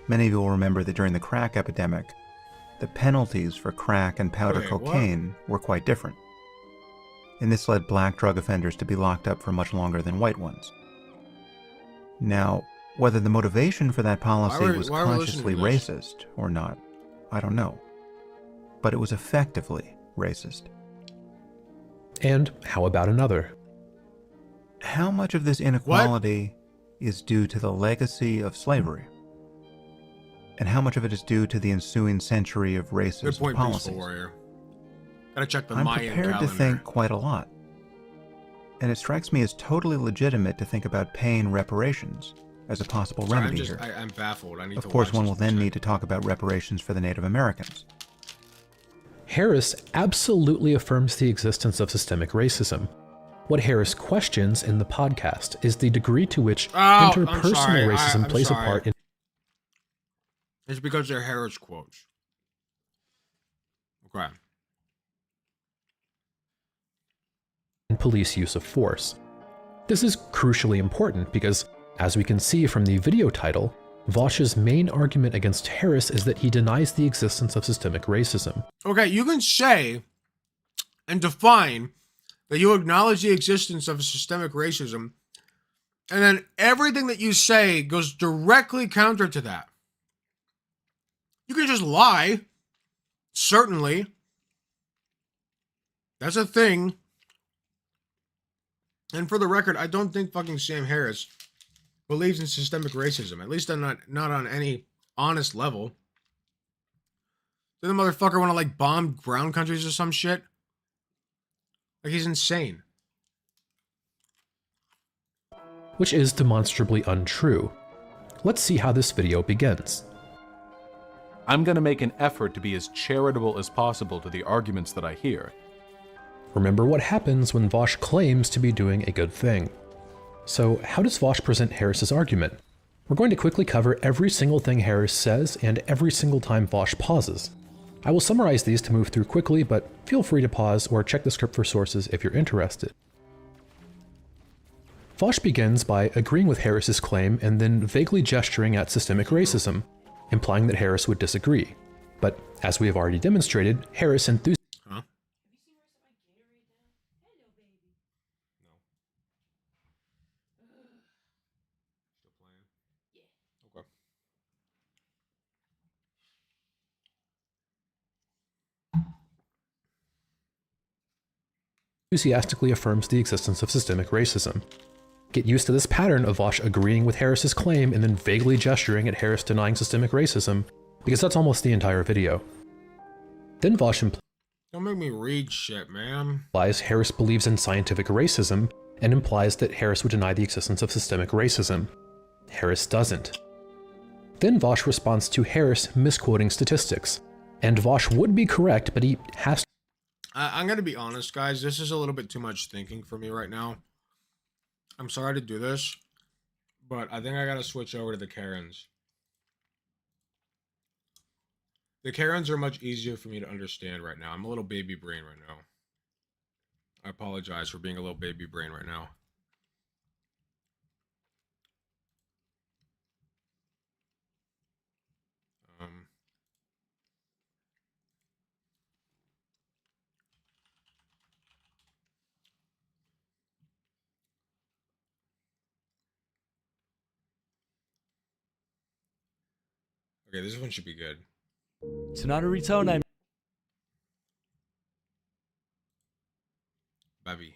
Many of you will remember that during the crack epidemic, the penalties for crack and powder cocaine were quite different. And this led black drug offenders to be locked up for much longer than white ones. Now, whether the motivation for that policy was consciously racist or not, I don't know. But it was effectively racist. And how about another? How much of this inequality is due to the legacy of slavery? and how much of it is due to the ensuing century of Good racist point, policies. Peaceful Warrior. Gotta check the I'm Mayan prepared calendar. to think quite a lot. And it strikes me as totally legitimate to think about paying reparations as a possible Sorry, remedy here. I'm baffled. I need Of to course, watch one this will then check. need to talk about reparations for the Native Americans. Harris absolutely affirms the existence of systemic racism. What Harris questions in the podcast is the degree to which I'm interpersonal sorry. racism I'm plays sorry. a part in It's because they're Harris quotes. Okay. police use of force. This is crucially important because, as we can see from the video title, Vowsh's main argument against Harris is that he denies the existence of systemic racism. Okay, you can say and define that you acknowledge the existence of systemic racism, and then everything that you say goes directly counter to that. You can just lie. Certainly. That's a thing. And for the record, I don't think fucking Sam Harris believes in systemic racism. At least not on any honest level. Did the motherfucker want to like bomb brown countries or some shit? Like he's insane. Which is demonstrably untrue. Let's see how this video begins. I'm going to make an effort to be as charitable as possible to the arguments that I hear. Remember what happens when Vowsh claims to be doing a good thing. So how does Vowsh present Harris's argument? We're going to quickly cover every single thing Harris says and every single time Vowsh pauses. I will summarize these to move through quickly, but feel free to pause or check the script for sources if you're interested. Vowsh begins by agreeing with Harris's claim and then vaguely gesturing at systemic racism, implying that Harris would disagree. But as we have already demonstrated, Harris enthusiastically affirms the existence of systemic racism. Get used to this pattern of Vowsh agreeing with Harris's claim and then vaguely gesturing at Harris denying systemic racism, because that's almost the entire video. Then Vowsh Don't make me read shit, man. implies Harris believes in scientific racism and implies that Harris would deny the existence of systemic racism. Harris doesn't. Then Vowsh responds to Harris misquoting statistics, and Vowsh would be correct, but he has to I'm going to be honest, guys. This is a little bit too much thinking for me right now. I'm sorry to do this, but I think I got to switch over to the Karens. The Karens are much easier for me to understand right now. I'm a little baby brain right now. I apologize for being a little baby brain right now. Okay, this one should be good. Baby.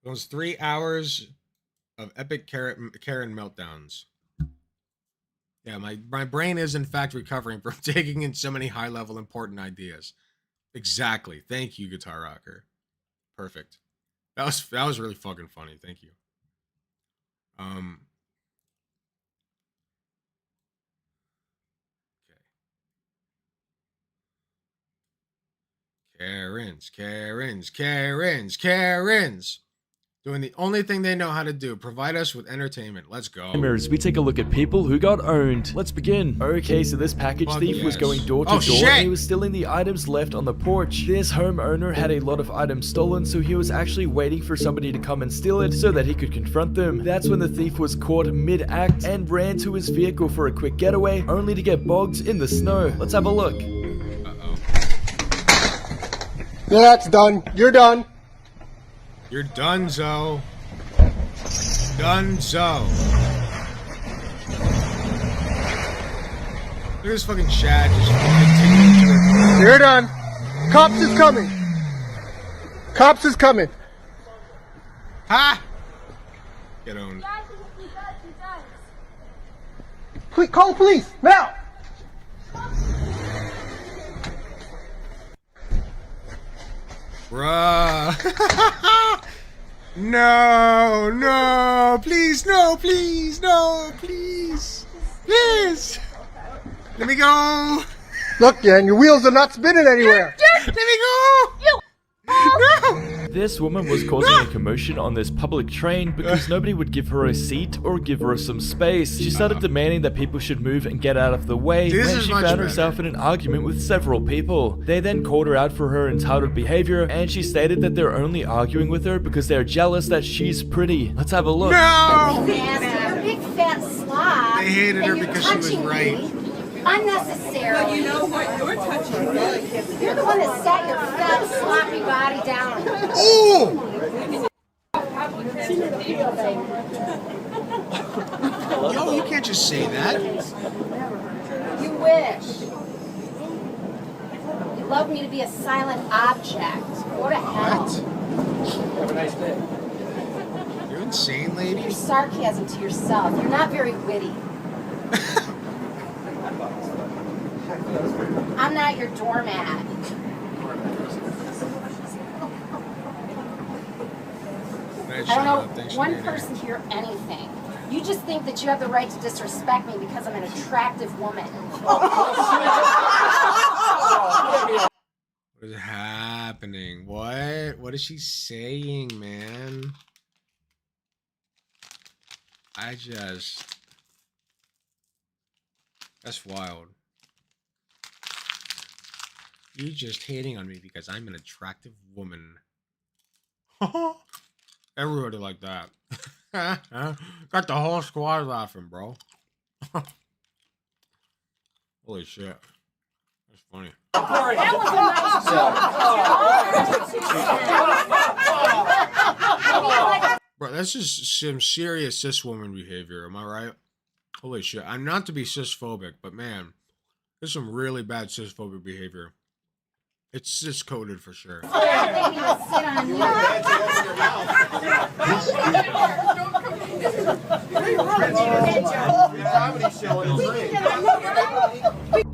Those 3 hours of epic Karen meltdowns. Yeah, my brain is in fact recovering from taking in so many high-level important ideas. Exactly. Thank you, Guitar Rocker. Perfect. That was really fucking funny. Thank you. Karens. Doing the only thing they know how to do. Provide us with entertainment. Let's go. We take a look at people who got owned. Let's begin. Okay, so this package Fuck thief was yes. going door to Oh, door shit! and he was stealing the items left on the porch. This homeowner had a lot of items stolen, so he was actually waiting for somebody to come and steal it so that he could confront them. That's when the thief was caught mid-act and ran to his vehicle for a quick getaway, only to get bogged in the snow. Let's have a look. Yeah, that's done. You're done. You're donezo. Donezo. Look at this fucking Shad just continuing to record. You're done. Cops is coming. Cops is coming. Ha! Get owned. Please, call the police, now! Bruh. No, no, please, no, please, no, please. Please. Let me go. Look, Jan, your wheels are not spinning anywhere. Let me go. No. This woman was causing a commotion on this public train because nobody would give her a seat or give her some space. She started demanding that people should move and get out of the way when she found herself in an argument with several people. They then called her out for her entitled behavior, and she stated that they're only arguing with her because they're jealous that she's pretty. Let's have a look. No. You're a big fat slob. They hated her because she was right. Unnecessarily. Well, you know what? You're touching me. You're the one that sat your fat, sloppy body down. Ooh! Yo, you can't just say that. You wish. You'd love me to be a silent object. Go to hell. Have a nice day. You're insane, lady. Your sarcasm to yourself. You're not very witty. I'm not your doormat. I don't know one person here anything. You just think that you have the right to disrespect me because I'm an attractive woman. What is happening? What? What is she saying, man? That's wild. You just hating on me because I'm an attractive woman. Everybody like that. Got the whole squad laughing, bro. Holy shit. That's funny. That was a nice Bro, that's just some serious cis woman behavior, am I right? Holy shit. I'm not to be cisphobic, but man, there's some really bad cisphobic behavior. It's cis coded for sure.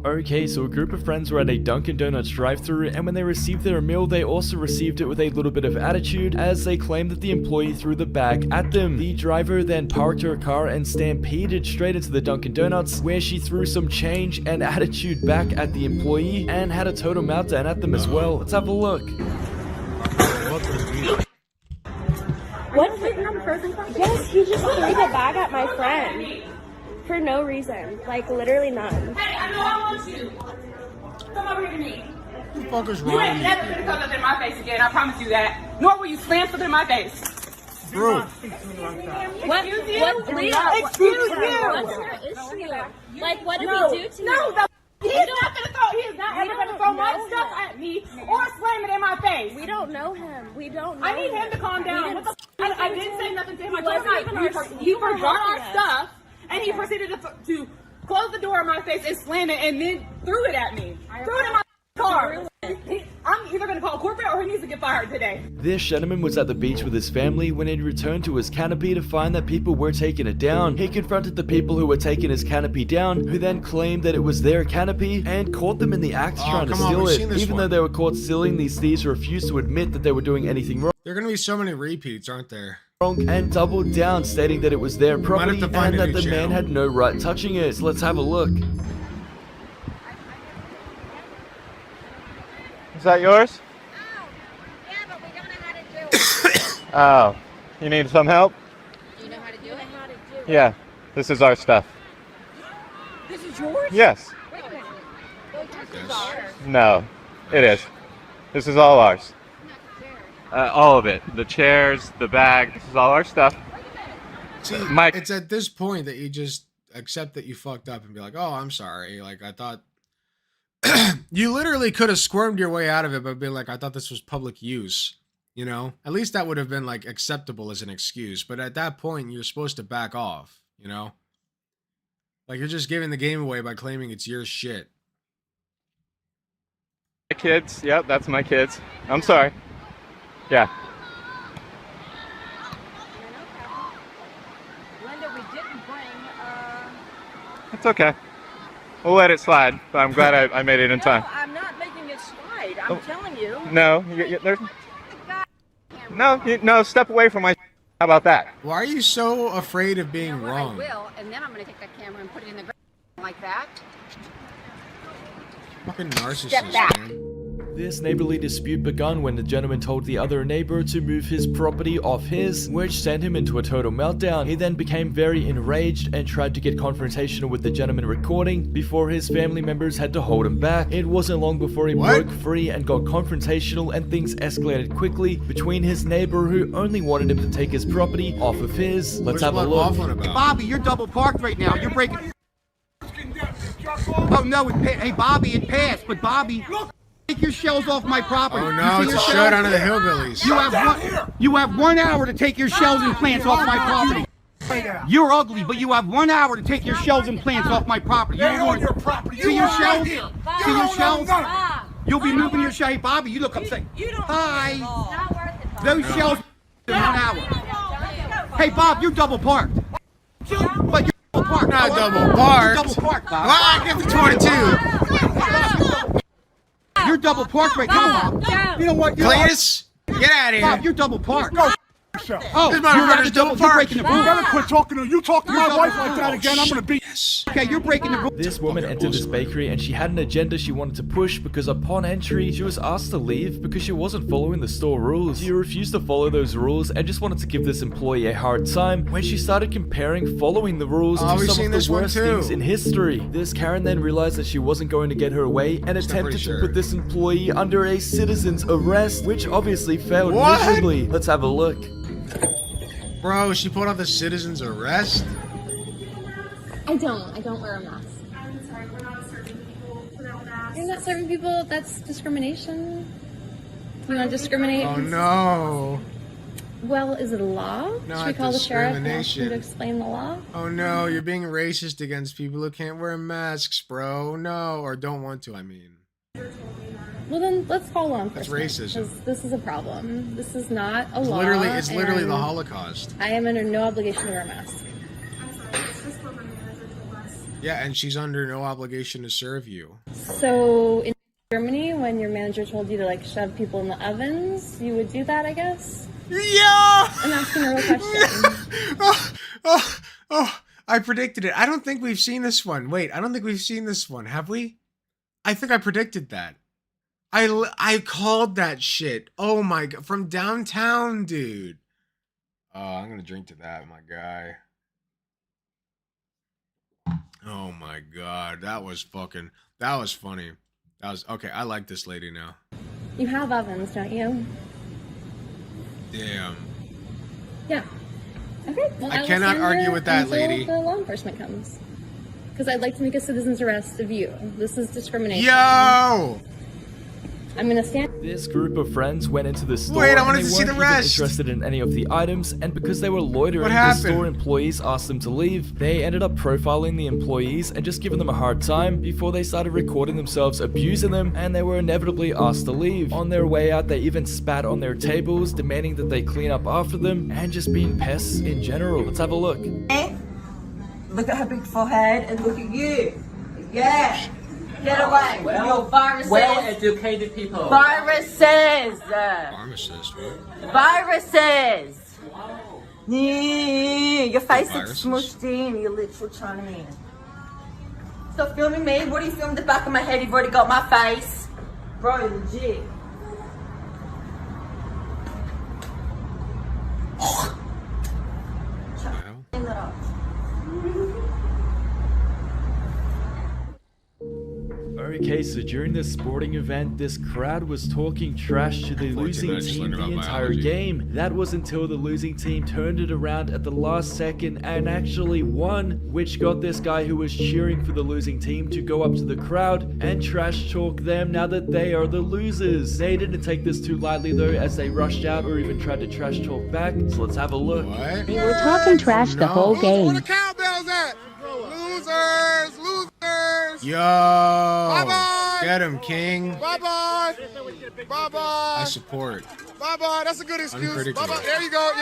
Okay, so a group of friends were at a Dunkin' Donuts drive-thru, and when they received their meal, they also received it with a little bit of attitude, as they claimed that the employee threw the bag at them. The driver then parked her car and stampeded straight into the Dunkin' Donuts, where she threw some change and attitude back at the employee, and had a total meltdown at them as well. Let's have a look. What? Yes, he just threw the bag at my friend. For no reason. Like, literally none. Hey, I know I want you. Come over here to me. What the fuck is wrong You ain't with never you gonna people? come up in my face again, I promise you that. Nor will you slam something in my face. Bro. What? Excuse you? What? Excuse you. What's your issue? Like, what did we do to you? No, he is not gonna throw. He is not ever gonna throw my stuff at me or slam it in my face. We don't know him. We don't know I need him to calm down. What the I didn't say nothing to him. I told him he forgot our stuff, and he proceeded to close the door in my face and slam it, and then threw it at me. Threw it in my car. I'm either gonna call corporate or he needs to get fired today. This gentleman was at the beach with his family when he returned to his canopy to find that people were taking it down. He confronted the people who were taking his canopy down, who then claimed that it was their canopy and caught them in the act trying to steal it. Even though they were caught stealing, these thieves refused to admit that they were doing anything wrong. There are gonna be so many repeats, aren't there? And doubled down, stating that it was their property and that the man had no right touching it. So let's have a look. Is that yours? Yeah, but we don't know how to do it. Oh, you need some help? Do you know how to do it? Yeah, this is our stuff. This is yours? Yes. Wait a minute. This is ours. No, it is. This is all ours. All of it. The chairs, the bag, this is all our stuff. See, it's at this point that you just accept that you fucked up and be like, oh, I'm sorry. Like, I thought... You literally could have squirmed your way out of it by being like, I thought this was public use. You know? At least that would have been, like, acceptable as an excuse. But at that point, you're supposed to back off. You know? Like, you're just giving the game away by claiming it's your shit. My kids, yep, that's my kids. I'm sorry. Yeah. Linda, we didn't bring It's okay. We'll let it slide, but I'm glad I made it in time. No, I'm not making it slide. I'm telling you. No, there's... No, step away from my... How about that? Why are you so afraid of being Well, wrong? I will, and then I'm going to take that camera and put it in the ground like that. Fucking narcissist, Step back. man. This neighborly dispute began when the gentleman told the other neighbor to move his property off his, which sent him into a total meltdown. He then became very enraged and tried to get confrontational with the gentleman recording before his family members had to hold him back. It wasn't long before he broke free and got confrontational, and things escalated quickly between his neighbor, who only wanted him to take his property off of his. Let's have a look. Hey, Bobby, you're double parked right now. You're breaking. Oh no, hey Bobby, it passed, but Bobby. Take your shells off my property. Oh no, it's a showdown of the hillbillies. You have 1 hour to take your shells and plants off my property. You're ugly, but you have 1 hour to take your shells and plants off my property. You're on your property. See your shells? See your shells? You'll be moving your shell. Hey, Bobby, you look upset. Hi. Those shells in 1 hour. Hey, Bob, you're double parked. But you're double parked. Not double parked. You're double parked, Bob. Ah, get the 22. You're double parked right now, Bob. You know what? Cletus, get out of here. Bob, you're double parked. Go Oh, this motherfucker's double parked. Breaking the rules. You better quit talking to you. Talk to my wife like that again. I'm gonna beat. Okay, you're breaking the rules. This woman entered this bakery and she had an agenda she wanted to push because upon entry, she was asked to leave because she wasn't following the store rules. She refused to follow those rules and just wanted to give this employee a hard time when she started comparing following the rules to some of the worst things in history. This Karen then realized that she wasn't going to get her way and attempted to put this employee under a citizen's arrest, which obviously failed miserably. Let's have a look. Bro, she pulled out the citizen's arrest? I don't wear a mask. You're not serving people, that's discrimination. You want to discriminate? Oh no. Well, is it a law? Not Should we call the sheriff and ask him discrimination. to explain the law? Oh no, you're being racist against people who can't wear masks, bro. No, or don't want to, I mean. Well then, let's call law That's enforcement. racism. Because this is a problem. This is not a It's law. literally the and Holocaust. I am under no obligation to wear a mask. Yeah, and she's under no obligation to serve you. So in Germany, when your manager told you to like shove people in the ovens, you would do that, I guess? Yeah! I'm asking a real question. Oh, I predicted it. I don't think we've seen this one. Wait, I don't think we've seen this one. Have we? I think I predicted that. I called that shit. Oh my god, from downtown, dude. I'm gonna drink to that, my guy. Oh my god, that was funny. That was okay. I like this lady now. You have ovens, don't you? Damn. Yeah. Okay. Well, I will cannot stand argue here with that, until lady. the law enforcement comes. Because I'd like to make a citizen's arrest of you. This is discrimination. Yo! I'm gonna stand. This group of friends went into the store. Wait, I and wanted they to see the weren't even rest. interested in any of the items, and because they were loitering, What the happened? store employees asked them to leave. They ended up profiling the employees and just giving them a hard time before they started recording themselves abusing them, and they were inevitably asked to leave. On their way out, they even spat on their tables, demanding that they clean up after them, and just being pests in general. Let's have a look. Look at her big forehead and look at you. Yeah. Get away with your viruses. Well-educated people. Viruses. Pharmacist, right? Viruses. Yeah, your face looks Viruses. smushed in. Your lips look shiny. Stop filming me. What do you film the back of my head? You've already got my face. Bro, legit. Clean that up. Okay, so during this sporting event, this crowd was talking trash to the 14 losing minutes team learned the about entire biology. game. That was until the losing team turned it around at the last second and actually won, which got this guy who was cheering for the losing team to go up to the crowd and trash talk them now that they are the losers. They didn't take this too lightly though, as they rushed out or even tried to trash talk back, so let's have a look. What? They were talking trash the whole game. Where the cowbells at? Losers! Losers! Yo! Bye-bye! Get him, King. Bye-bye! Bye-bye! I support. Bye-bye! That's a good excuse. Uncritically. Bye-bye. There you go.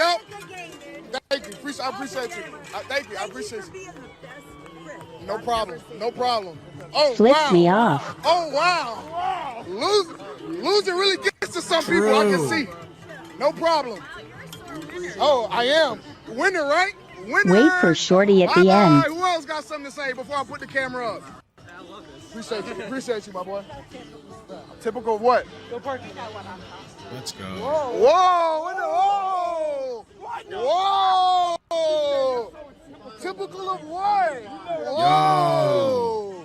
Yep. Thank you. I appreciate you. Thank you. I appreciate you. No problem. No problem. Oh, Flipped wow. me off. Oh, wow. Losing really gets to some people, I can see. No problem. Oh, I am. Winner, right? Winner. Wait for Shorty at the Bye-bye. end. Who else got something to say before I put the camera up? Appreciate you. Appreciate you, my boy. Typical of what? Let's go. Whoa! Whoa! Whoa! Whoa! Typical of what? Whoa!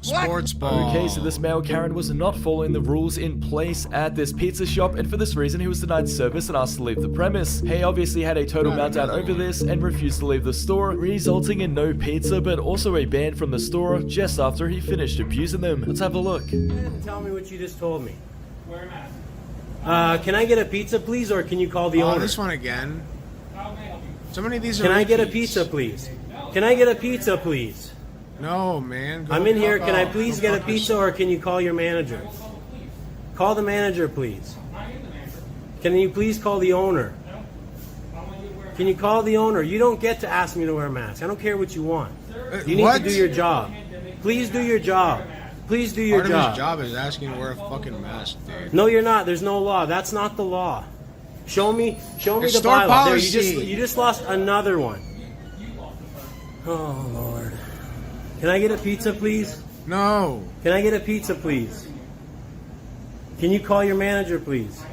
Sports ball. Okay, so this male Karen was not following the rules in place at this pizza shop, and for this reason he was denied service and asked to leave the premise. He obviously had a total meltdown over this and refused to leave the store, resulting in no pizza but also a ban from the store just after he finished abusing them. Let's have a look. Tell me what you just told me. Can I get a pizza please, or can you call the owner? This one again. So many of these are Can I get a repeats. pizza please? Can I get a pizza please? No, man. I'm in here. Can I please get a pizza, or can you call your manager? Call the manager, please. Can you please call the owner? Can you call the owner? You don't get to ask me to wear a mask. I don't care what you want. You need to do your job. Please do your job. Please do your Part of job. his job is asking to wear a fucking mask, dude. No, you're not. There's no law. That's not the law. Show me It's the store bylaw. There, policy. you just lost another one. Oh Lord. Can I get a pizza, please? No. Can I get a pizza, please? Can you call your manager, please?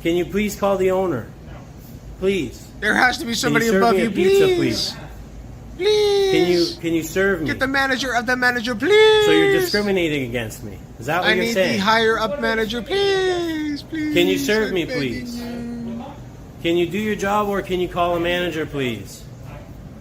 Can you please call the owner? Please. There has to be somebody Can you serve above me a you, pizza, please. Please. Can you serve me? Get the manager of the manager, please. So you're discriminating against me. Is that what I you're need saying? the higher up manager, please, please. Can you serve me, I'm begging please? you. Can you do your job, or can you call a manager, please?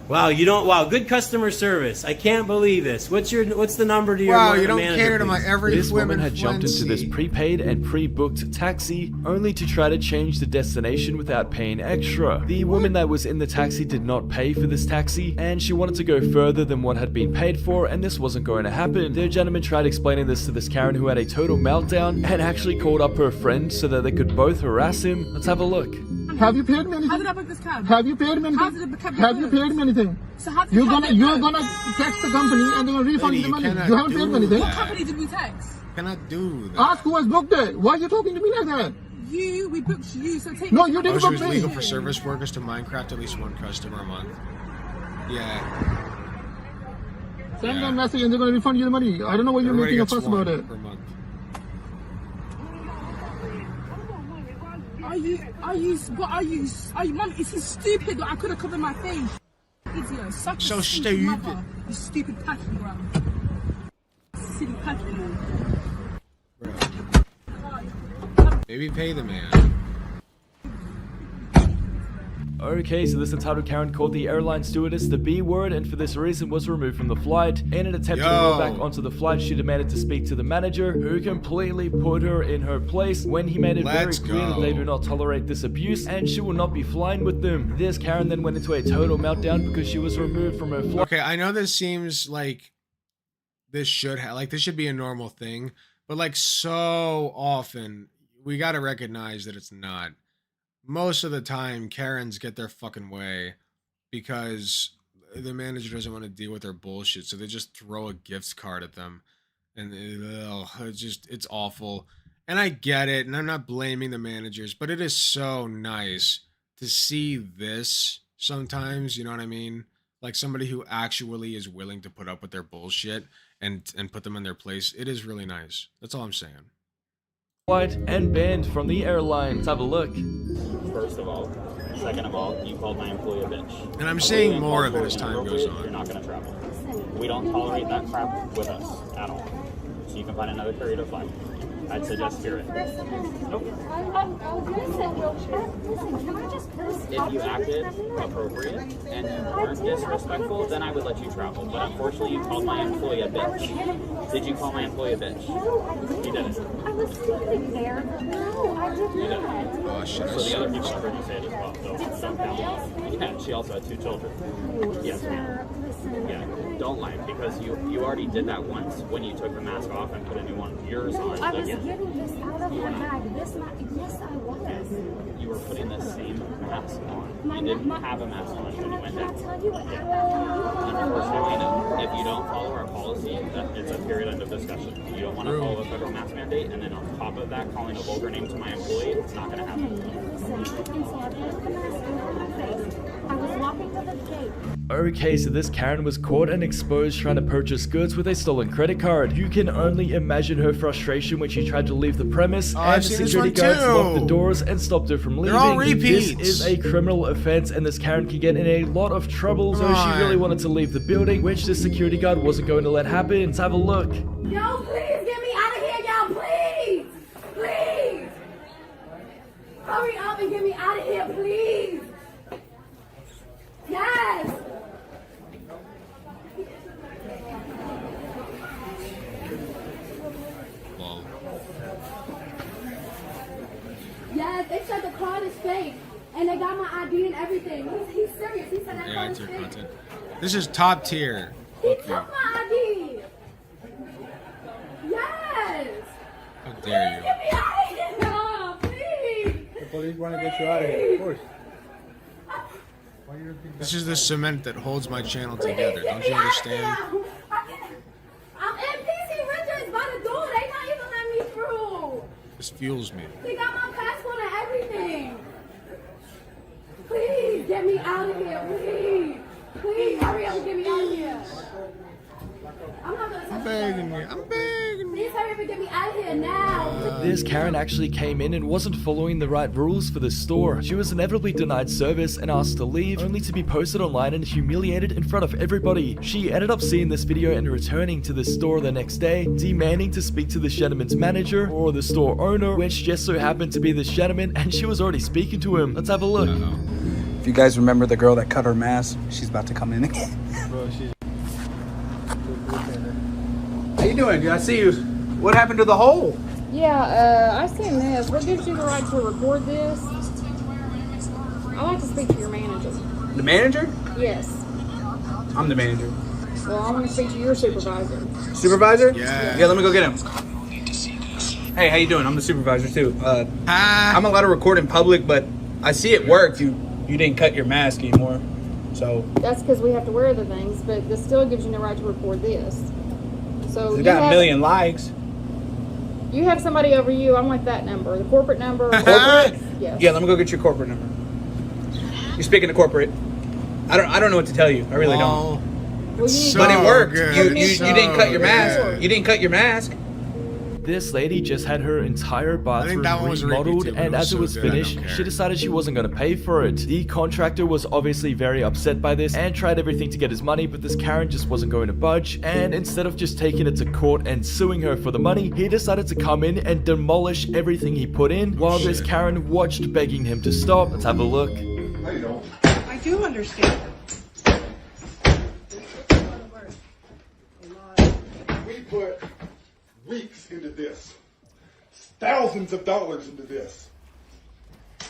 Wow, you don't. Wow, good customer service. I can't believe this. What's the number to your Wow, you don't manager, cater to my please? every This woman women had jumped into this prepaid and pre-booked taxi only to try to change the destination without paying extra. The woman that was in the taxi did not pay for this taxi, and she wanted to go further than what had been paid for, and this wasn't going to happen. The gentleman tried explaining this to this Karen, who had a total meltdown and actually called up her friend so that they could both harass him. Let's have a look. Have you paid me anything? How did I book this cab? Have you paid me anything? How did the cab Have you paid me anything? So how did You're gonna text the company and they're gonna refund you the money. You haven't paid me anything. What company did we text? Cannot do that. Ask who has booked it. Why are you talking to me like that? We booked you, so take No, you didn't It book was me. legal for service workers to Minecraft at least one customer a month. Yeah. Send them a message and they're gonna refund you the money. I don't know why you're Everybody making a gets fuss one about it. per month. Are you, mum, is he stupid? I could have covered my face. Idiot, such So a stupid stupid. mother. You stupid packy, bro. Silly packy, man. Maybe pay the man. Okay, so this entitled Karen called the airline stewardess the B word, and for this reason was removed from the flight. In an attempt to go back onto the flight, she demanded to speak to the manager, who completely put her in her place when he made it very clear that they do not tolerate this abuse and she will not be flying with them. This Karen then went into a total meltdown because she was removed from her flight. Okay, I know this seems like this should be a normal thing, but like so often we got to recognize that it's not. Most of the time, Karens get their fucking way because the manager doesn't want to deal with their bullshit, so they just throw a gift card at them, and it's awful. And I get it, and I'm not blaming the managers, but it is so nice to see this sometimes, you know what I mean? Like somebody who actually is willing to put up with their bullshit and put them in their place. It is really nice. That's all I'm saying. And banned from the airline. Let's have a look. First of all. Second of all, you called my employee a bitch. And I'm seeing more of it as time goes on. You're not going to travel. We don't tolerate that crap with us at all. So you can find another courier to fly. I'd suggest Spirit. Nope. If you acted appropriate and you weren't disrespectful, then I would let you travel. But unfortunately, you called my employee a bitch. Did you call my employee a bitch? You didn't. I was sleeping there. No, I did not. Oh shit. So the other people I heard you say it as well. So don't count. Yeah, she also had 2 children. Yes, ma'am. Yeah, don't lie because you already did that once when you took the mask off and put a new one of yours on. I was again. getting this out of my bag. Yes, I was. You were putting the same mask on. You didn't have a mask on when you went down. Unfortunately, no. If you don't follow our policy, then it's a period end of discussion. You don't want to follow a federal mask mandate, and then on top of that, calling a vulgar name to my employee, it's not going to happen. I was walking to the gate. Okay, so this Karen was caught and exposed trying to purchase goods with a stolen credit card. You can only imagine her frustration when she tried to leave the premise, and security guards locked the doors and stopped her from leaving. They're all repeats. This is a criminal offense, and this Karen can get in a lot of trouble, so she really wanted to leave the building, which the security guard wasn't going to let happen. Let's have a look. Yo, please get me out of here, y'all, please! Please! Hurry up and get me out of here, please! Yes! Yes, they said the card is fake, and they got my ID and everything. He's serious. He said that card is fake. Content. This is top tier. He took my ID. Yes. How dare you? Get me out of here, no, please. The police want to get you out of here, of course. This is the cement that holds my channel together. Don't you understand? I'm in PC Richards by the door. They not even letting me through. This fuels me. They got my passport and everything. Please get me out of here, please. Please hurry up and get me out of here. I'm not gonna touch I'm begging you. I'm begging you. Please hurry up and get me out of here now. This Karen actually came in and wasn't following the right rules for the store. She was inevitably denied service and asked to leave, only to be posted online and humiliated in front of everybody. She ended up seeing this video and returning to the store the next day, demanding to speak to the gentleman's manager or the store owner, which just so happened to be this gentleman, and she was already speaking to him. Let's have a look. If you guys remember the girl that cut her mask, she's about to come in again. Bro, she's... How you doing? Did I see you? What happened to the hole? Yeah, I seen this. What gives you the right to record this? I'd like to speak to your manager. The manager? Yes. I'm the manager. Well, I want to speak to your supervisor. Supervisor? Yeah. Yeah, let me go get him. Hey, how you doing? I'm the supervisor too. I'm allowed to record in public, but I see it worked. You didn't cut your mask anymore, so. That's because we have to wear the things, but this still gives you the right to record this. So You got a million likes. You have somebody over you. I'm like that number, the corporate number. Corporate? Yes. Yeah, let me go get your corporate number. You're speaking to corporate. I don't know what to tell you. I really don't. Well, you need But it worked. good. You didn't cut your So mask. good. You didn't cut your mask. This lady just had her entire bathroom that one was a repeat remodeled, too, but and it was as it so was good, I don't finished, care. she decided she wasn't going to pay for it. The contractor was obviously very upset by this and tried everything to get his money, but this Karen just wasn't going to budge, and instead of just taking it to court and suing her for the money, he decided to come in and demolish everything he put in, while this Karen watched, begging him to stop. Let's have a look. I do understand. We put weeks into this, thousands of dollars into this.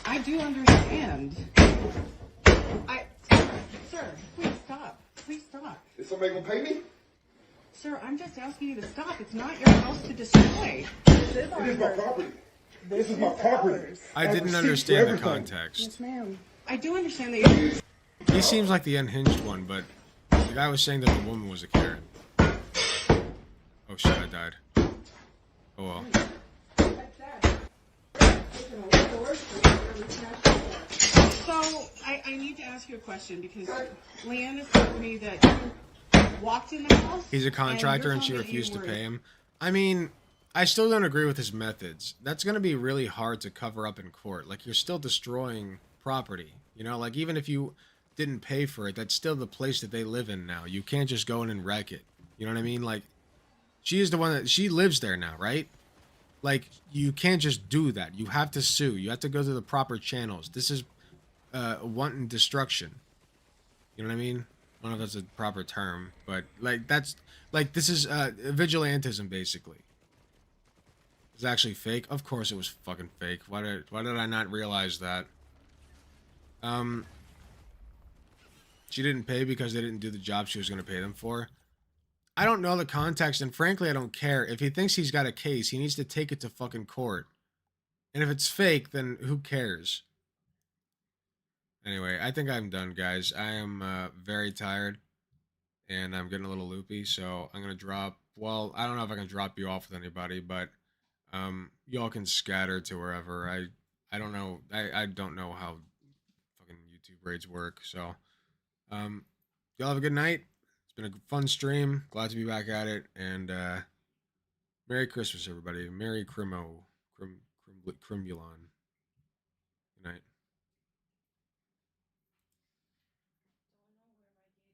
I do understand. Sir, please stop. Please stop. Is somebody gonna pay me? Sir, I'm just asking you to stop. It's not your house to destroy. It is my property. This is my property. I have didn't receipts for understand the everything. context. Yes, ma'am. I do understand that you. He seems like the unhinged one, but the guy was saying that the woman was a Karen. Oh shit, I died. Oh well. So, I need to ask you a question because Leanne has told me that you walked in the house. He's a contractor and she refused to pay him. I mean, I still don't agree with his methods. That's going to be really hard to cover up in court. Like, you're still destroying property. You know, like, even if you didn't pay for it, that's still the place that they live in now. You can't just go in and wreck it. You know what I mean? Like, she is the one that... She lives there now, right? Like, you can't just do that. You have to sue. You have to go through the proper channels. This is wanton destruction. You know what I mean? I don't know if that's a proper term, but, like, that's... Like, this is vigilantism, basically. It's actually fake. Of course it was fucking fake. Why did I not realize that? She didn't pay because they didn't do the job she was going to pay them for. I don't know the context, and frankly, I don't care. If he thinks he's got a case, he needs to take it to fucking court. And if it's fake, then who cares? Anyway, I think I'm done, guys. I am very tired, and I'm getting a little loopy, so I'm going to drop... Well, I don't know if I can drop you off with anybody, but y'all can scatter to wherever. I don't know. I don't know how fucking YouTube raids work, so... y'all have a good night. It's been a fun stream. Glad to be back at it. And Merry Christmas, everybody. Merry Crimo. Crimulon. Good night.